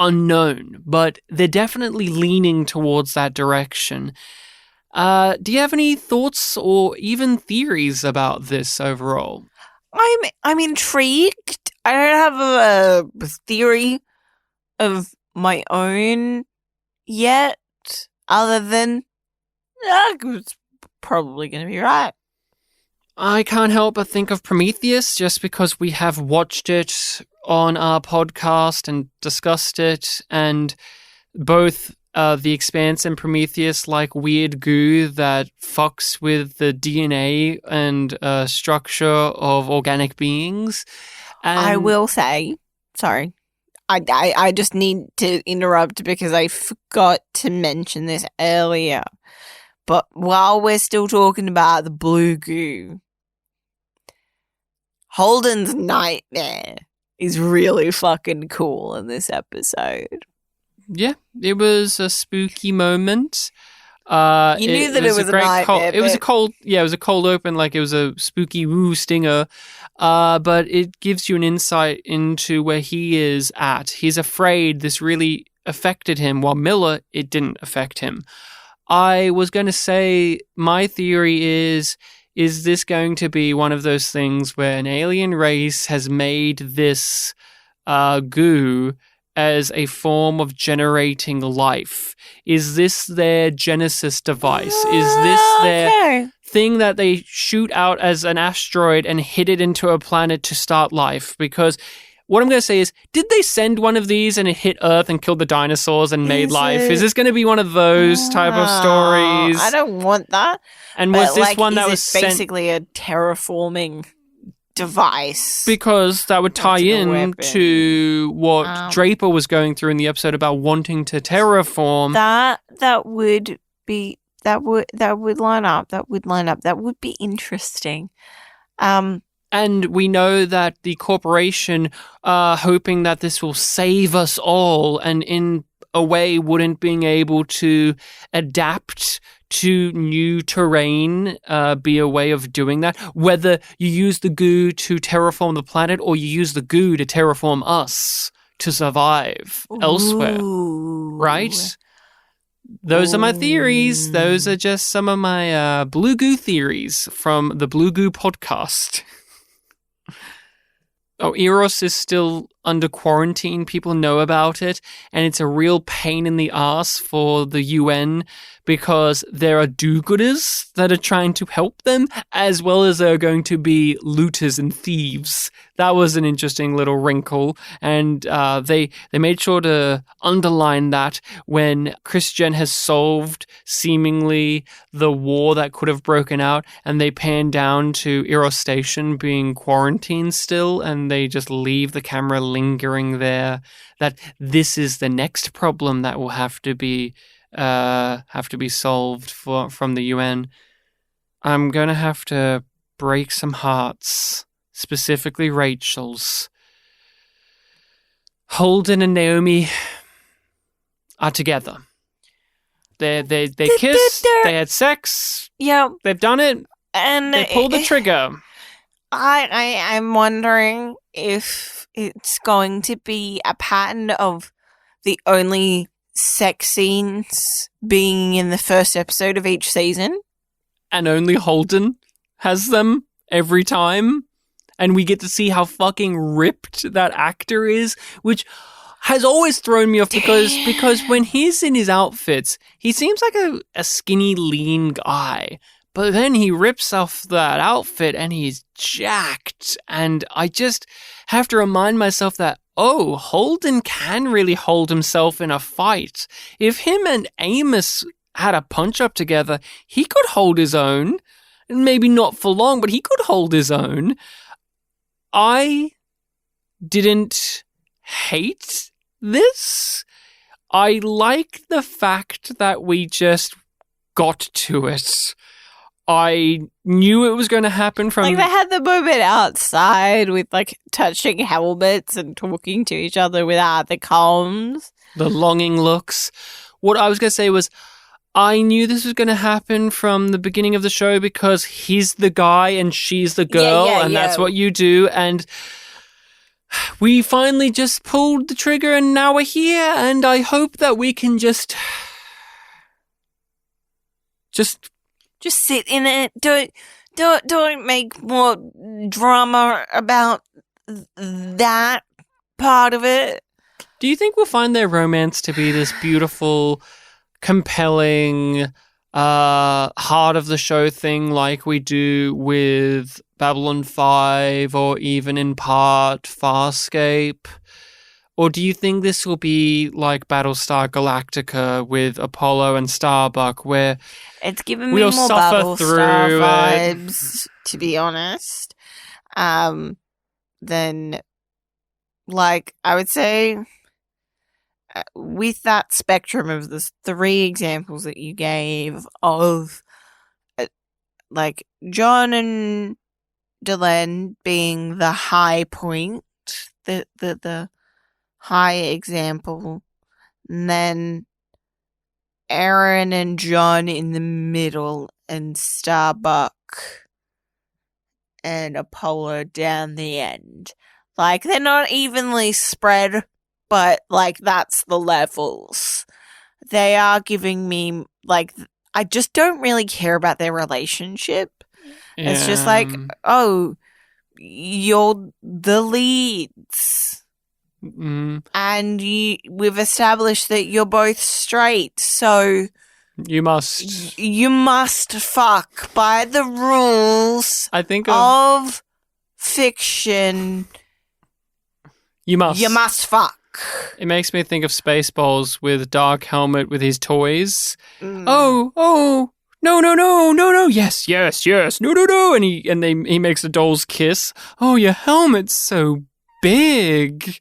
Unknown, but they're definitely leaning towards that direction. Do you have any thoughts or even theories about this overall? I'm intrigued. I don't have a theory of my own yet, other than it's probably going to be right. I can't help but think of Prometheus just because we have watched it on our podcast and discussed it, and both The Expanse and Prometheus like weird goo that fucks with the DNA and structure of organic beings. And I will say, sorry, I just need to interrupt because I forgot to mention this earlier. But while we're still talking about the blue goo, Holden's nightmare is really fucking cool in this episode. Yeah, it was a spooky moment. You knew that it was a nightmare. It was a cold open, like it was a spooky woo stinger. But it gives you an insight into where he is at. He's afraid this really affected him, while Miller, it didn't affect him. I was going to say, my theory is this going to be one of those things where an alien race has made this goo as a form of generating life? Is this their Genesis device? Is this their thing that they shoot out as an asteroid and hit it into a planet to start life? Because what I'm going to say is, did they send one of these and it hit Earth and killed the dinosaurs and made life? Is this going to be one of those type of stories? I don't want that. And was this one that was basically a terraforming device? Because that would tie in to what Draper was going through in the episode about wanting to terraform. That would line up. That would be interesting. And we know that the corporation are hoping that this will save us all, and in a way wouldn't being able to adapt to new terrain be a way of doing that? Whether you use the goo to terraform the planet or you use the goo to terraform us to survive elsewhere, right? Those are my theories. Those are just some of my Blue Goo theories from the Blue Goo podcast. Oh, Eros is still under quarantine. People know about it, and it's a real pain in the ass for the UN because there are do-gooders that are trying to help them, as well as there are going to be looters and thieves. That was an interesting little wrinkle, and they made sure to underline that when Christian has solved seemingly the war that could have broken out, and they pan down to Eros Station being quarantined still, and they just leave the camera lingering there, that this is the next problem that will have to be solved from the UN. I'm going to have to break some hearts, specifically Rachel's. Holden and Naomi are together. They kissed, they had sex. Yeah. They've done it. And they pulled the trigger. I'm wondering if it's going to be a pattern of the only sex scenes being in the first episode of each season. And only Holden has them every time. And we get to see how fucking ripped that actor is, which has always thrown me off because when he's in his outfits, he seems like a skinny, lean guy. But then he rips off that outfit and he's jacked. And I just have to remind myself that, oh, Holden can really hold himself in a fight. If him and Amos had a punch-up together, he could hold his own. Maybe not for long, but he could hold his own. I didn't hate this. I like the fact that we just got to it. I knew it was going to happen from... Like, they had the moment outside with, like, touching helmets and talking to each other without the comms. The longing looks. What I was going to say was, I knew this was going to happen from the beginning of the show because he's the guy and she's the girl, and that's what you do, and we finally just pulled the trigger and now we're here, and I hope that we can just sit in it. Don't make more drama about that part of it. Do you think we'll find their romance to be this beautiful, compelling, heart of the show thing like we do with Babylon 5 or even in part Farscape? Or do you think this will be like Battlestar Galactica with Apollo and Starbuck, where it's giving me more Battlestar vibes, to be honest, than, like, I would say, with that spectrum of the 3 examples that you gave of like John and Delenn being the high point, the high example, and then Aaron and John in the middle, and Starbuck and Apollo down the end. Like, they're not evenly spread, but, like, that's the levels. They are giving me, like, I just don't really care about their relationship. Yeah. It's just like, oh, you're the leads. And we've established that you're both straight, so you must fuck by the rules I think of fiction. You must fuck. It makes me think of Spaceballs with Dark Helmet with his toys. Oh, no, yes, no, and he makes the dolls kiss. Oh, your helmet's so big.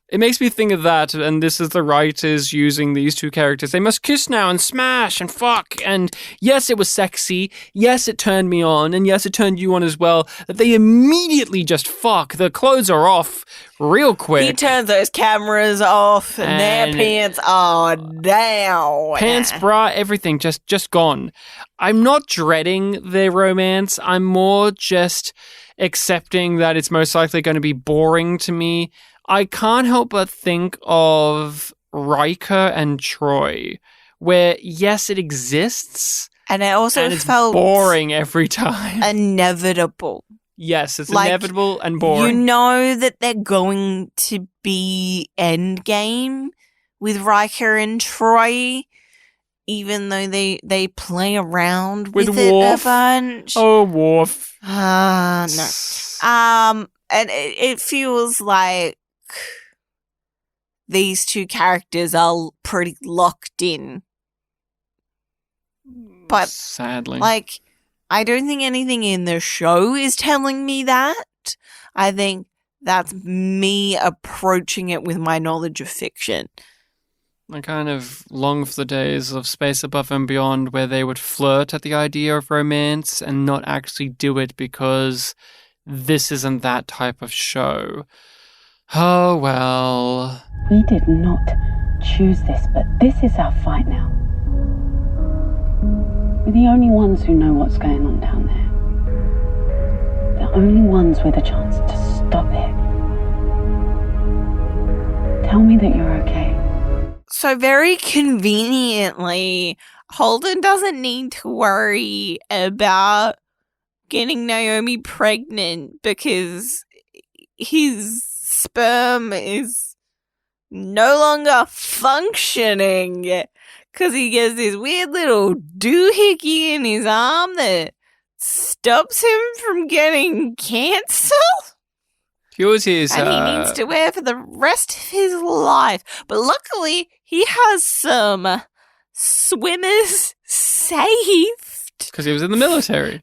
It makes me think of that, and this is the writers using these 2 characters. They must kiss now and smash and fuck, and yes, it was sexy, yes, it turned me on, and yes, it turned you on as well, that they immediately just fuck. The clothes are off real quick. He turns those cameras off, and their pants are down. Pants, bra, everything, just gone. I'm not dreading their romance, I'm more just accepting that it's most likely going to be boring to me. I can't help but think of Riker and Troy, where, yes, it exists. And it also and it's felt boring every time. Inevitable. Yes, it's inevitable and boring. You know that they're going to be endgame with Riker and Troy, even though they play around with it Worf. a bunch. Oh, Worf. No. And it feels like these 2 characters are pretty locked in. But sadly, like, I don't think anything in the show is telling me that. I think that's me approaching it with my knowledge of fiction. I kind of long for the days of Space Above and Beyond where they would flirt at the idea of romance and not actually do it because this isn't that type of show. Oh, well. We did not choose this, but this is our fight now. We're the only ones who know what's going on down there. The only ones with a chance to stop it. Tell me that you're okay. So very conveniently, Holden doesn't need to worry about getting Naomi pregnant because his sperm is no longer functioning because he gets this weird little doohickey in his arm that stops him from getting cancer. Yours is, and he needs to wear for the rest of his life. But luckily, he has some swimmers saved. Because he was in the military.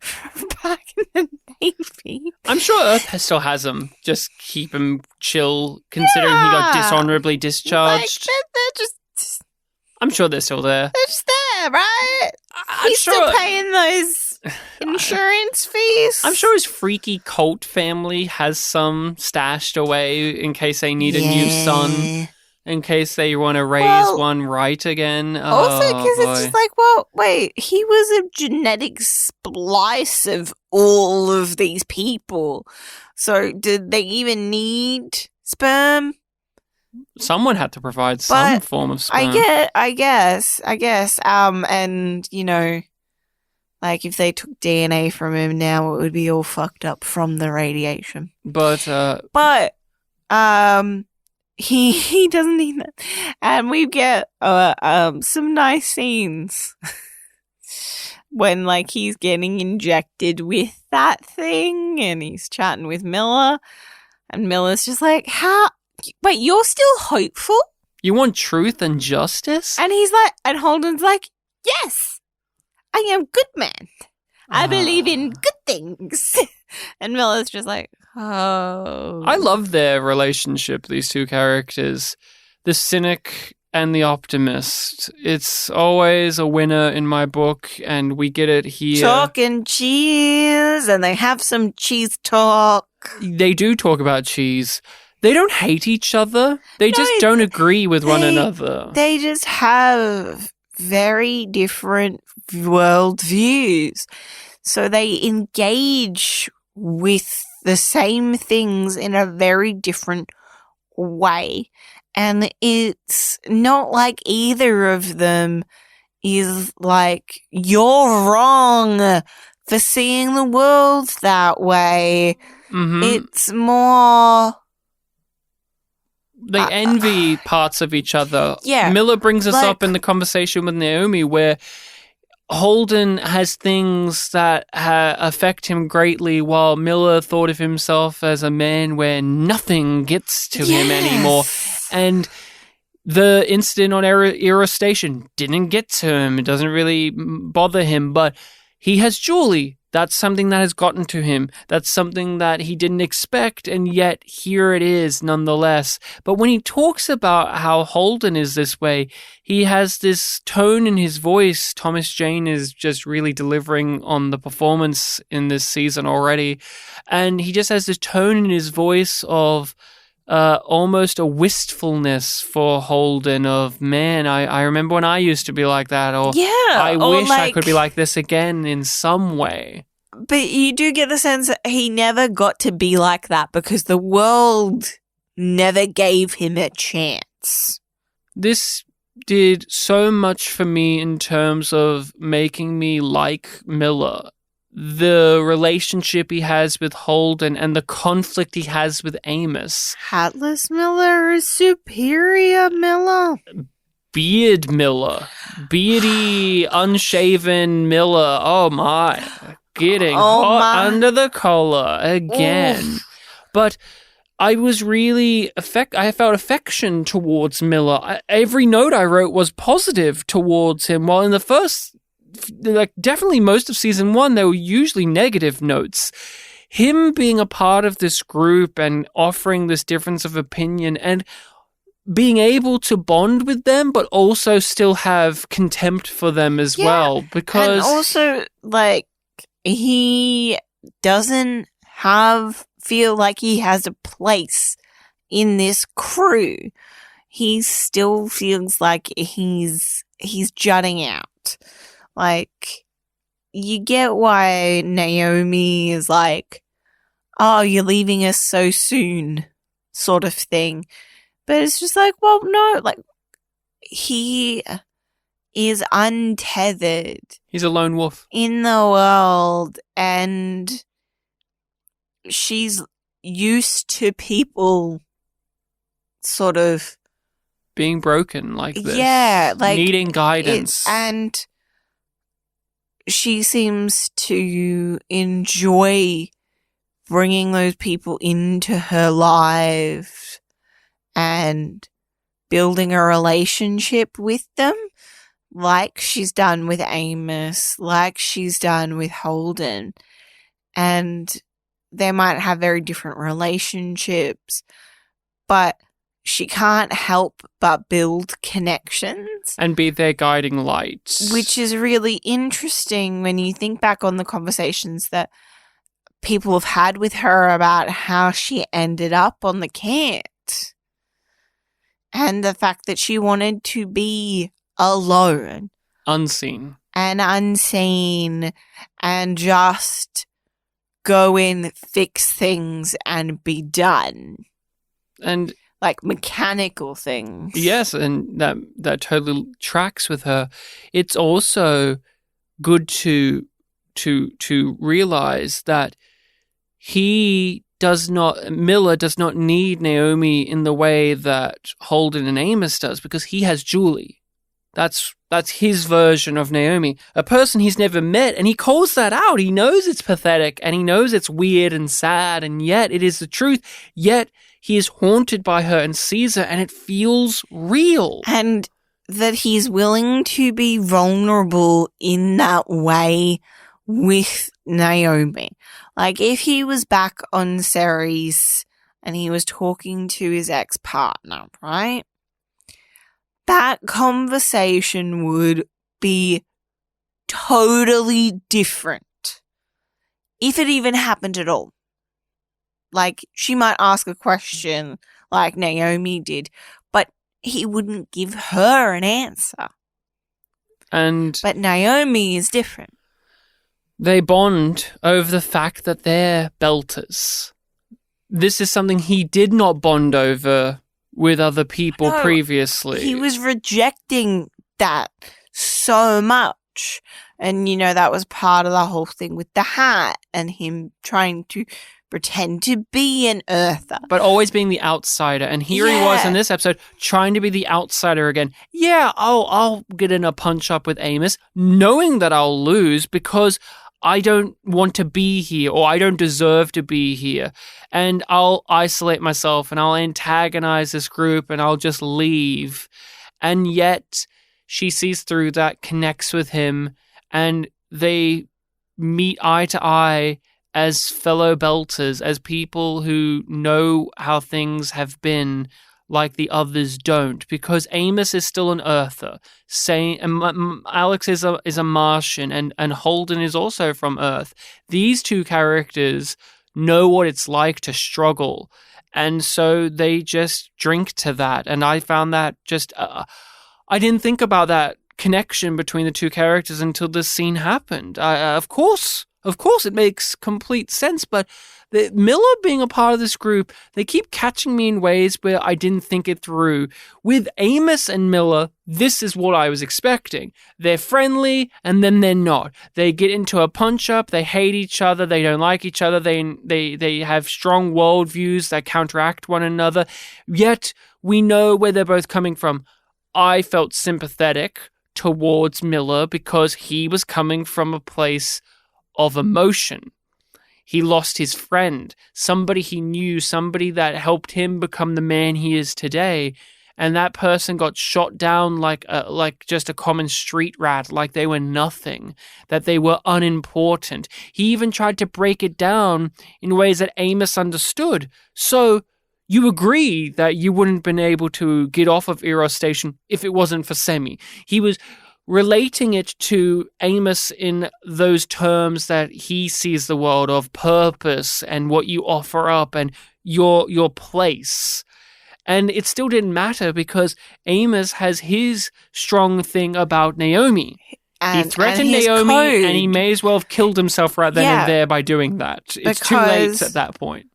Back in the Navy. I'm sure Earth still has him. Just keep him chill, considering he got dishonorably discharged. Like, they're just... I'm sure they're still there. They're just there, right? I'm He's sure... still paying those insurance fees. I'm sure his freaky cult family has some stashed away in case they need a new son. In case they want to raise one right again. Also, because it's just like, well, wait, he was a genetic splice of all of these people. So did they even need sperm? Someone had to provide some form of sperm. I guess. And, you know, like if they took DNA from him now, it would be all fucked up from the radiation. But he doesn't need that. And we get some nice scenes when like he's getting injected with that thing and he's chatting with Miller and Miller's just like, wait, you're still hopeful? You want truth and justice? And he's like, and Holden's like, yes, I am good man. I believe in good things. And Miller's just like, oh. I love their relationship, these 2 characters. The cynic and the optimist. It's always a winner in my book, and we get it here. Talking cheese, and they have some cheese talk. They do talk about cheese. They don't hate each other. They just don't agree with one another. They just have very different world views. So they engage with the same things in a very different way. And it's not like either of them is like, you're wrong for seeing the world that way. Mm-hmm. It's more... They envy parts of each other. Yeah. Miller brings us up in the conversation with Naomi where Holden has things that affect him greatly, while Miller thought of himself as a man where nothing gets to him anymore. And the incident on Era Station didn't get to him. It doesn't really bother him, but he has Julie. That's something that has gotten to him. That's something that he didn't expect, and yet here it is nonetheless. But when he talks about how Holden is this way, he has this tone in his voice. Thomas Jane is just really delivering on the performance in this season already. And he just has this tone in his voice of almost a wistfulness for Holden of, man, I remember when I used to be like that, or I wish I could be like this again in some way. But you do get the sense that he never got to be like that because the world never gave him a chance. This did so much for me in terms of making me like Miller. The relationship he has with Holden and the conflict he has with Amos. Hatless Miller is superior Miller. Beard Miller. Beardy, unshaven Miller. Oh my. Getting hot under the collar again. Oof. But I was really I felt affection towards Miller. Every note I wrote was positive towards him, while in the first, like definitely most of season 1, there were usually negative notes. Him being a part of this group and offering this difference of opinion and being able to bond with them, but also still have contempt for them as well. Because and also, like, he doesn't feel like he has a place in this crew. He still feels like he's jutting out. Like, you get why Naomi is like, oh, you're leaving us so soon, sort of thing. But it's just like, well, no, like, he is untethered. He's a lone wolf in the world, and she's used to people sort of being broken like this. Yeah, like needing guidance. And she seems to enjoy bringing those people into her life and building a relationship with them, like she's done with Amos, like she's done with Holden. And they might have very different relationships, but she can't help but build connections. And be their guiding lights. Which is really interesting when you think back on the conversations that people have had with her about how she ended up on the Kent. And the fact that she wanted to be alone. Unseen. And unseen. And just go in, fix things, and be done. And like mechanical things. Yes, and that totally tracks with her. It's also good to realize that Miller does not need Naomi in the way that Holden and Amos does, because he has Julie. That's his version of Naomi, a person he's never met, and he calls that out. He knows it's pathetic, and he knows it's weird and sad, and yet it is the truth. Yet he is haunted by her and sees her, and it feels real. And that he's willing to be vulnerable in that way with Naomi. Like, if he was back on Ceres and he was talking to his ex-partner, right? that conversation would be totally different if it even happened at all. Like, she might ask a question like Naomi did, but he wouldn't give her an answer. But Naomi is different. They bond over the fact that they're belters. This is something he did not bond over with other people previously. He was rejecting that so much. And, you know, that was part of the whole thing with the hat and him trying to pretend to be an Earther. But always being the outsider. And here he was in this episode trying to be the outsider again. Yeah, I'll get in a punch-up with Amos, knowing that I'll lose because I don't want to be here or I don't deserve to be here. And I'll isolate myself and I'll antagonize this group and I'll just leave. And yet she sees through that, connects with him, and they meet eye to eye as fellow belters, as people who know how things have been like the others don't, because Amos is still an Earther. Alex is a Martian, and Holden is also from Earth. These two characters know what it's like to struggle, and so they just drink to that. And I found that just I didn't think about that connection between the two characters until this scene happened. Of course, it makes complete sense, but Miller being a part of this group, they keep catching me in ways where I didn't think it through. With Amos and Miller, this is what I was expecting. They're friendly, and then they're not. They get into a punch-up, they hate each other, they don't like each other, they have strong worldviews that counteract one another, yet we know where they're both coming from. I felt sympathetic towards Miller because he was coming from a place of emotion. He lost his friend, somebody he knew, somebody that helped him become the man he is today, and that person got shot down like just a common street rat, like they were nothing, that they were unimportant. He even tried to break it down in ways that Amos understood. So you agree that you wouldn't have been able to get off of Eros Station if it wasn't for Semi. He was relating it to Amos in those terms that he sees the world of purpose and what you offer up and your place. And it still didn't matter because Amos has his strong thing about Naomi. He threatened Naomi and he may as well have killed himself right then and there by doing that. It's too late at that point.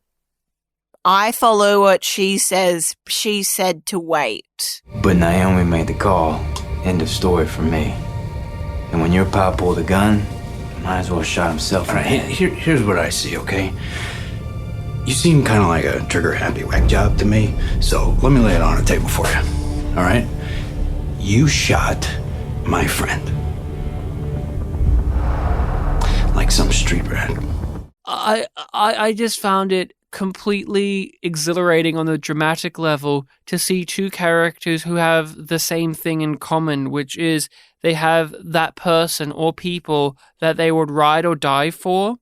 I follow what she says. She said to wait. But Naomi made the call. End of story for me. And when your pal pulled a gun, might as well shot himself in the head. Here's what I see, okay? You seem kind of like a trigger-happy whack job to me, so let me lay it on the table for you, all right? You shot my friend. Like some street rat. I just found it completely exhilarating on the dramatic level to see two characters who have the same thing in common, which is they have that person or people that they would ride or die for.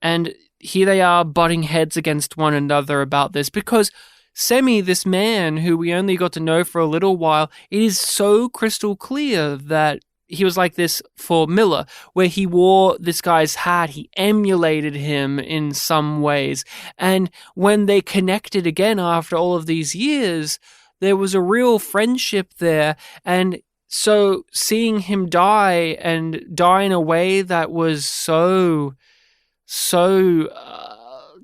And here they are butting heads against one another about this because Semi, this man who we only got to know for a little while, it is so crystal clear that he was like this for Miller, where he wore this guy's hat, he emulated him in some ways. And when they connected again after all of these years, there was a real friendship there. And so seeing him die and die in a way that was so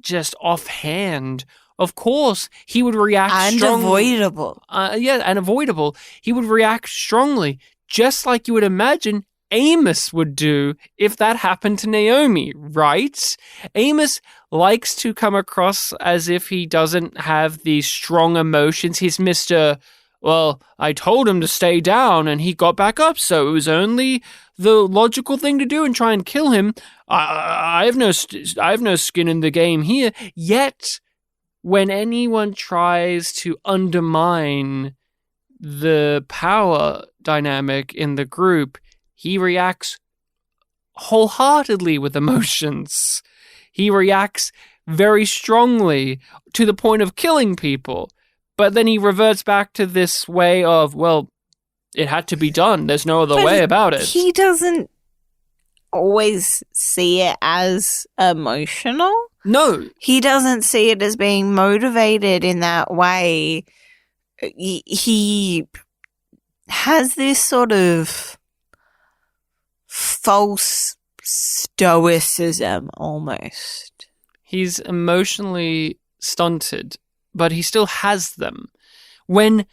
just offhand, of course, he would react strongly. Unavoidable. He would react strongly. Just like you would imagine Amos would do if that happened to Naomi, right? Amos likes to come across as if he doesn't have these strong emotions. He's Mr. Well, I told him to stay down and he got back up, so it was only the logical thing to do and try and kill him. I have no skin in the game here. Yet, when anyone tries to undermine the power dynamic in the group, he reacts wholeheartedly with emotions. He reacts very strongly to the point of killing people. But then he reverts back to this way of, well, it had to be done. There's no other But way about it. He doesn't always see it as emotional. No. He doesn't see it as being motivated in that way. He has this sort of false stoicism almost. He's emotionally stunted, but he still has them. When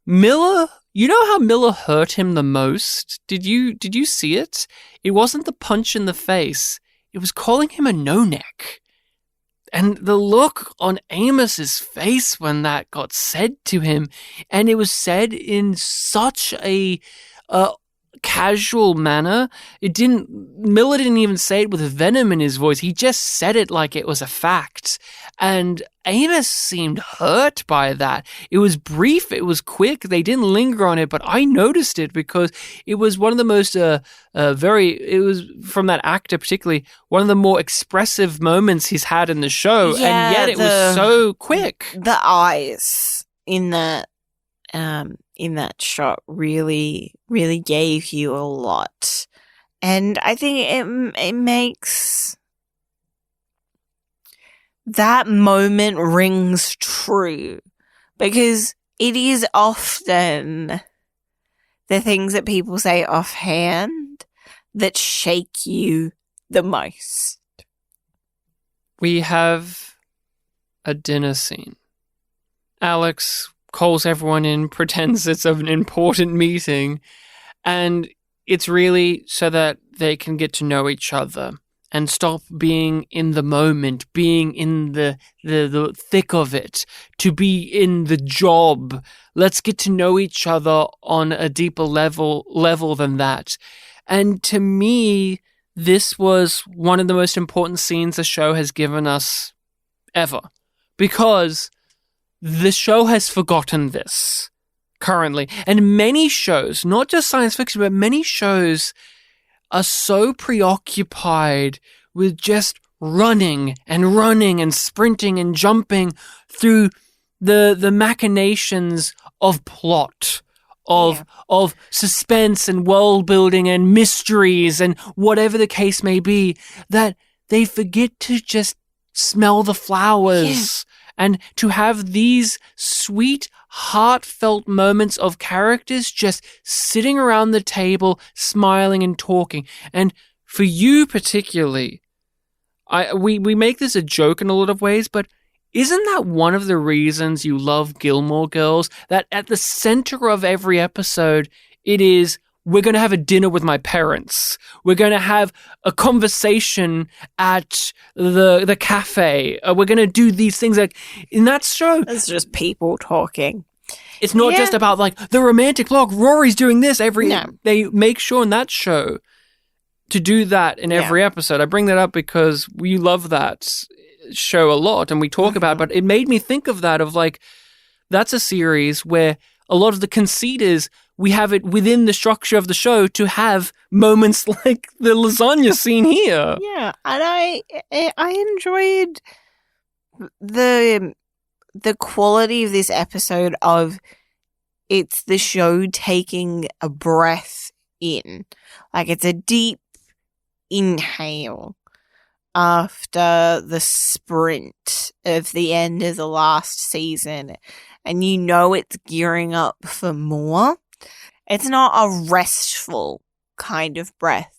Miller, you know how Miller hurt him the most? Did you see it? It wasn't the punch in the face. It was calling him a no-neck. And the look on Amos's face when that got said to him, and it was said in such a casual manner. Miller didn't even say it with venom in his voice. He just said it like it was a fact. And Amos seemed hurt by that. It was brief. It was quick. They didn't linger on it, but I noticed it because it was one of the most, it was from that actor particularly, one of the more expressive moments he's had in the show. Yeah, and yet it was so quick. The eyes in that shot really, really gave you a lot. And I think it makes that moment rings true because it is often the things that people say offhand that shake you the most. We have a dinner scene. Alex calls everyone in, pretends it's an important meeting, and it's really so that they can get to know each other and stop being in the moment, being in the thick of it, to be in the job. Let's get to know each other on a deeper level than that. And to me, this was one of the most important scenes the show has given us ever, because the show has forgotten this currently. And many shows, not just science fiction, but many shows are so preoccupied with just running and sprinting and jumping through the machinations of plot, of suspense and world building and mysteries and whatever the case may be, that they forget to just smell the flowers and to have these sweet, heartfelt moments of characters just sitting around the table, smiling and talking. And for you particularly, we make this a joke in a lot of ways, but isn't that one of the reasons you love Gilmore Girls? That at the center of every episode, it is, we're going to have a dinner with my parents. We're going to have a conversation at the cafe. We're going to do these things. Like in that show, it's just people talking. It's not just about like the romantic log. Rory's doing this They make sure in that show to do that in every episode. I bring that up because we love that show a lot and we talk about it, but it made me think of that, of like, that's a series where a lot of the conceit is we have it within the structure of the show to have moments like the lasagna scene here. Yeah, and I enjoyed the quality of this episode of it's the show taking a breath in. Like it's a deep inhale after the sprint of the end of the last season, and you know it's gearing up for more. It's not a restful kind of breath.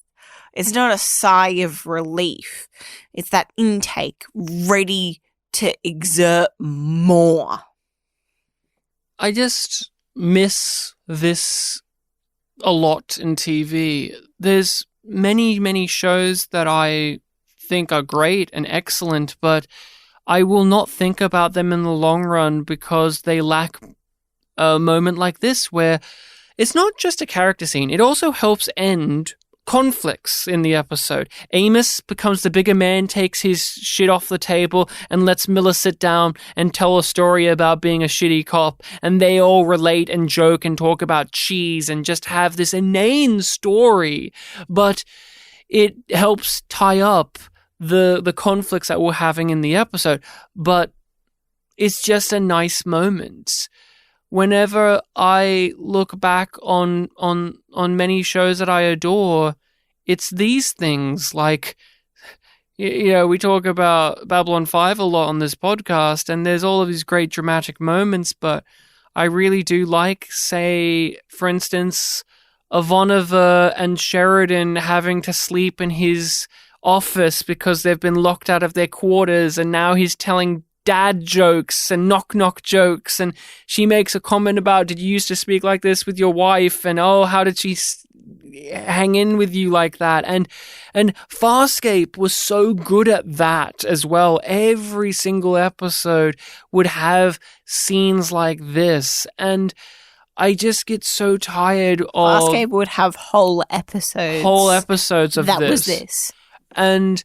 It's not a sigh of relief. It's that intake ready to exert more. I just miss this a lot in TV. There's many shows that I think are great and excellent, but I will not think about them in the long run because they lack a moment like this where it's not just a character scene. It also helps end conflicts in the episode. Amos becomes the bigger man, takes his shit off the table and lets Miller sit down and tell a story about being a shitty cop, and they all relate and joke and talk about cheese and just have this inane story, but it helps tie up the conflicts that we're having in the episode. But it's just a nice moment. whenever I look back on many shows that I adore, it's these things. Like, you know, we talk about Babylon 5 a lot on this podcast, and there's all of these great dramatic moments, but I really do like, say, for instance, Ivanova and Sheridan having to sleep in his office because they've been locked out of their quarters, and now he's telling dad jokes and knock jokes, and she makes a comment about, did you used to speak like this with your wife, and oh, how did she hang in with you like that? And Farscape was so good at that as well. Every single episode would have scenes like this, and I just get so tired of Farscape would have whole episodes of that this. was this. And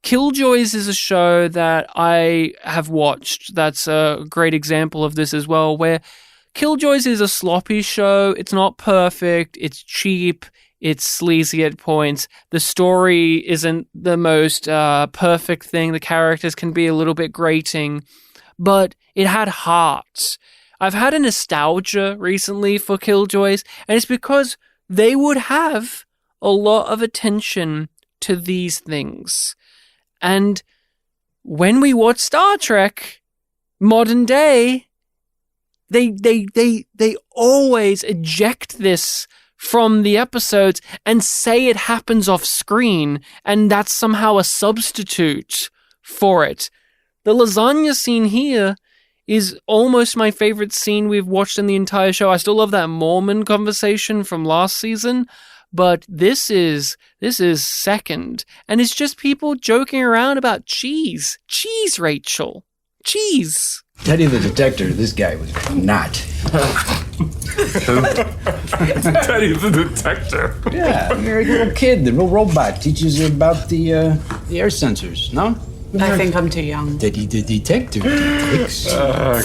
Killjoys is a show that I have watched. That's a great example of this as well, where Killjoys is a sloppy show. It's not perfect. It's cheap. It's sleazy at points. The story isn't the most perfect thing. The characters can be a little bit grating, but it had heart. I've had a nostalgia recently for Killjoys, and it's because they would have a lot of attention to these things. And when we watch Star Trek, modern day, they always eject this from the episodes and say it happens off screen, and that's somehow a substitute for it. The lasagna scene here is almost my favorite scene we've watched in the entire show. I still love that Mormon conversation from last season, but this is second, and it's just people joking around about cheese. Cheese, Rachel. Cheese. Teddy the Detector, this guy was not. Teddy the Detector. Yeah, you're a little kid. The little robot teaches you about the air sensors, no? I think I'm too young. Teddy the Detector.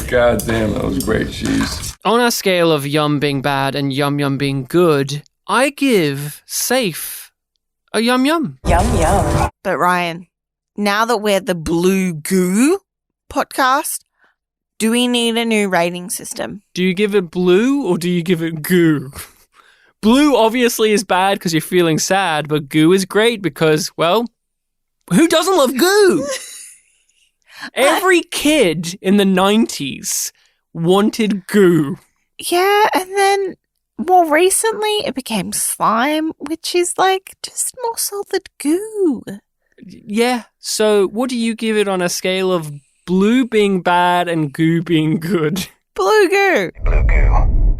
God damn, that was great cheese. On a scale of yum being bad and yum yum being good, I give Safe a yum yum. Yum yum. But Ryan, now that we're the Blue Goo podcast, do we need a new rating system? Do you give it blue or do you give it goo? Blue obviously is bad because you're feeling sad, but goo is great because, well, who doesn't love goo? Every kid in the 90s wanted goo. Yeah, and then more recently it became slime, which is like just more solid goo. Yeah, so what do you give it on a scale of blue being bad and goo being good? Blue goo.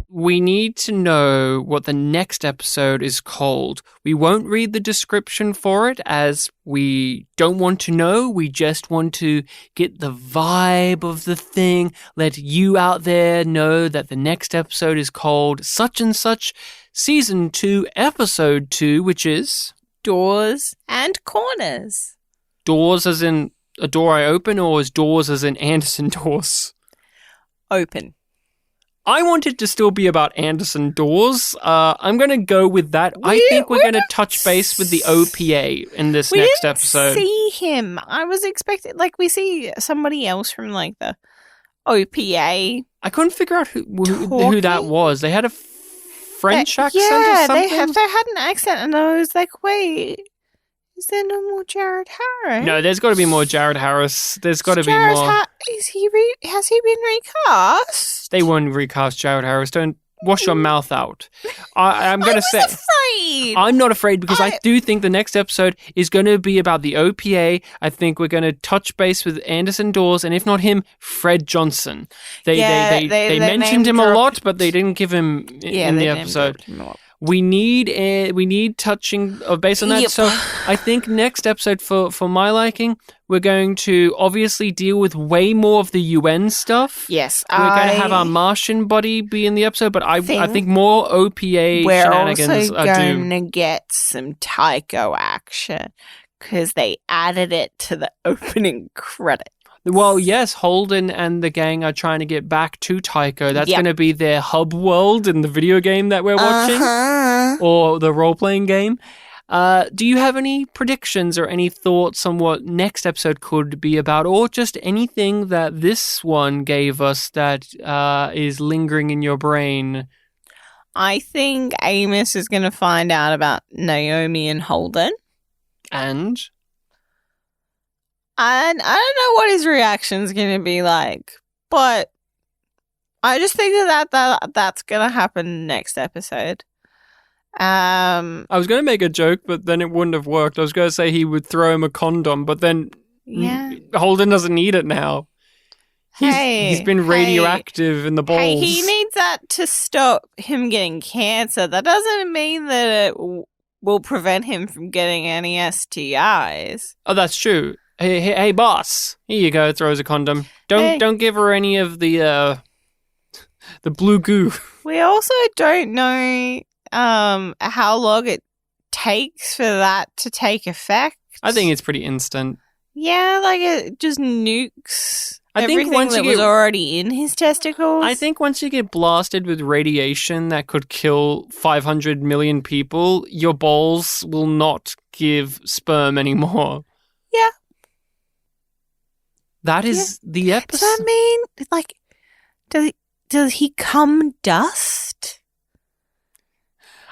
We need to know what the next episode is called. We won't read the description for it as we don't want to know. We just want to get the vibe of the thing. Let you out there know that the next episode is called such and such, Season 2, Episode 2, which is Doors and corners. Doors as in a door I open, or is doors as in Anderson doors? Open. I want it to still be about Anderson doors. I'm going to go with that. I think we're going to touch base with the OPA in this next episode. See him. I was expecting, like, we see somebody else from, like, the OPA. I couldn't figure out who that was. They had a French accent or something? Yeah, they had an accent, and I was like, wait, is there no more Jared Harris? No, there's got to be more Jared Harris. There's got to be more. Has he been recast? They won't recast Jared Harris. Don't wash your mouth out. I'm going to say. Afraid. I'm not afraid because I do think the next episode is going to be about the OPA. I think we're going to touch base with Anderson Dawes, and if not him, Fred Johnson. They mentioned him a lot, but they didn't give him in the episode. We need touching base on that. Yep. So I think next episode for my liking, we're going to obviously deal with way more of the UN stuff. Yes. We're going to have our Martian buddy be in the episode, but I think more OPA we're shenanigans also are due. going to get some Tycho action because they added it to the opening credit. Well, yes, Holden and the gang are trying to get back to Tycho. That's going to be their hub world in the video game that we're watching, or the role-playing game. Do you have any predictions or any thoughts on what next episode could be about, or just anything that this one gave us that is lingering in your brain? I think Amos is going to find out about Naomi and Holden. And I don't know what his reaction is going to be like, but I just think that's going to happen next episode. I was going to make a joke, but then it wouldn't have worked. I was going to say he would throw him a condom, but then Holden doesn't need it now. He's been radioactive in the balls. Hey, he needs that to stop him getting cancer. That doesn't mean that it will prevent him from getting any STIs. Oh, that's true. Hey, boss. Here you go. Throws a condom. Don't give her any of the blue goo. We also don't know how long it takes for that to take effect. I think it's pretty instant. Yeah, like it just nukes everything once that was already in his testicles. I think once you get blasted with radiation that could kill 500 million people, your balls will not give sperm anymore. Yeah. That is the episode. Does that mean, like, does he come dust?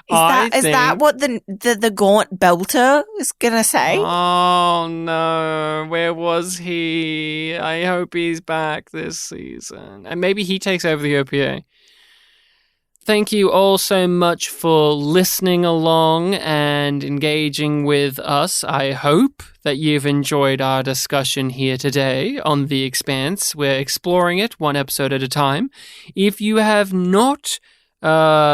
Is that what the gaunt belter is gonna say? Oh no, where was he? I hope he's back this season. And maybe he takes over the OPA. Thank you all so much for listening along and engaging with us. I hope that you've enjoyed our discussion here today on The Expanse. We're exploring it one episode at a time. If you have not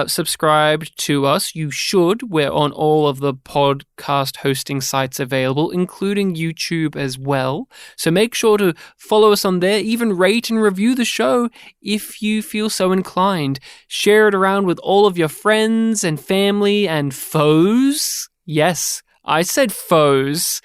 subscribed to us, you should. We're on all of the podcast hosting sites available, including YouTube as well. So make sure to follow us on there, even rate and review the show if you feel so inclined. Share it around with all of your friends and family and foes. Yes, I said foes.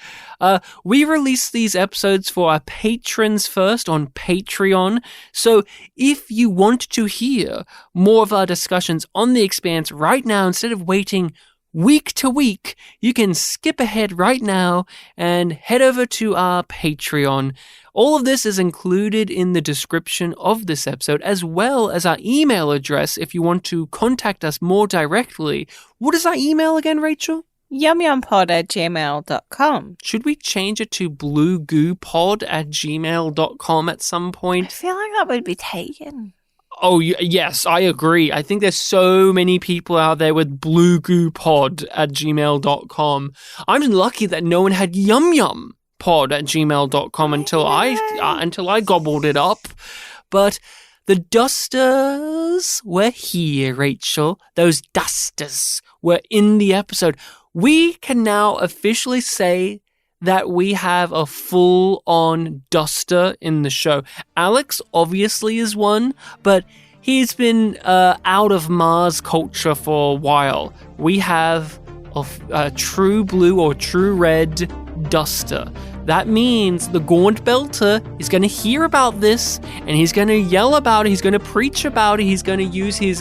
We release these episodes for our patrons first on Patreon. So if you want to hear more of our discussions on The Expanse right now, instead of waiting week to week, you can skip ahead right now and head over to our Patreon. All of this is included in the description of this episode, as well as our email address if you want to contact us more directly. What is our email again, Rachel? yumyumpod@gmail.com. Should we change it to bluegoopod@gmail.com at some point? I feel like that would be taken. Oh, yes, I agree. I think there's so many people out there with bluegoopod@gmail.com. I'm lucky that no one had yumyumpod@gmail.com until I gobbled it up. But the dusters were here, Rachel. Those dusters were in the episode. We can now officially say that we have a full-on duster in the show. Alex obviously is one, but he's been out of Mars culture for a while. We have a true blue or true red duster. That means the Gaunt Belter is going to hear about this, and he's going to yell about it. He's going to preach about it. He's going to use his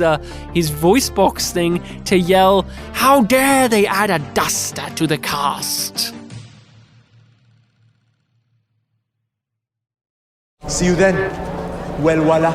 voice box thing to yell, "How dare they add a duster to the cast?" See you then. Well, voila.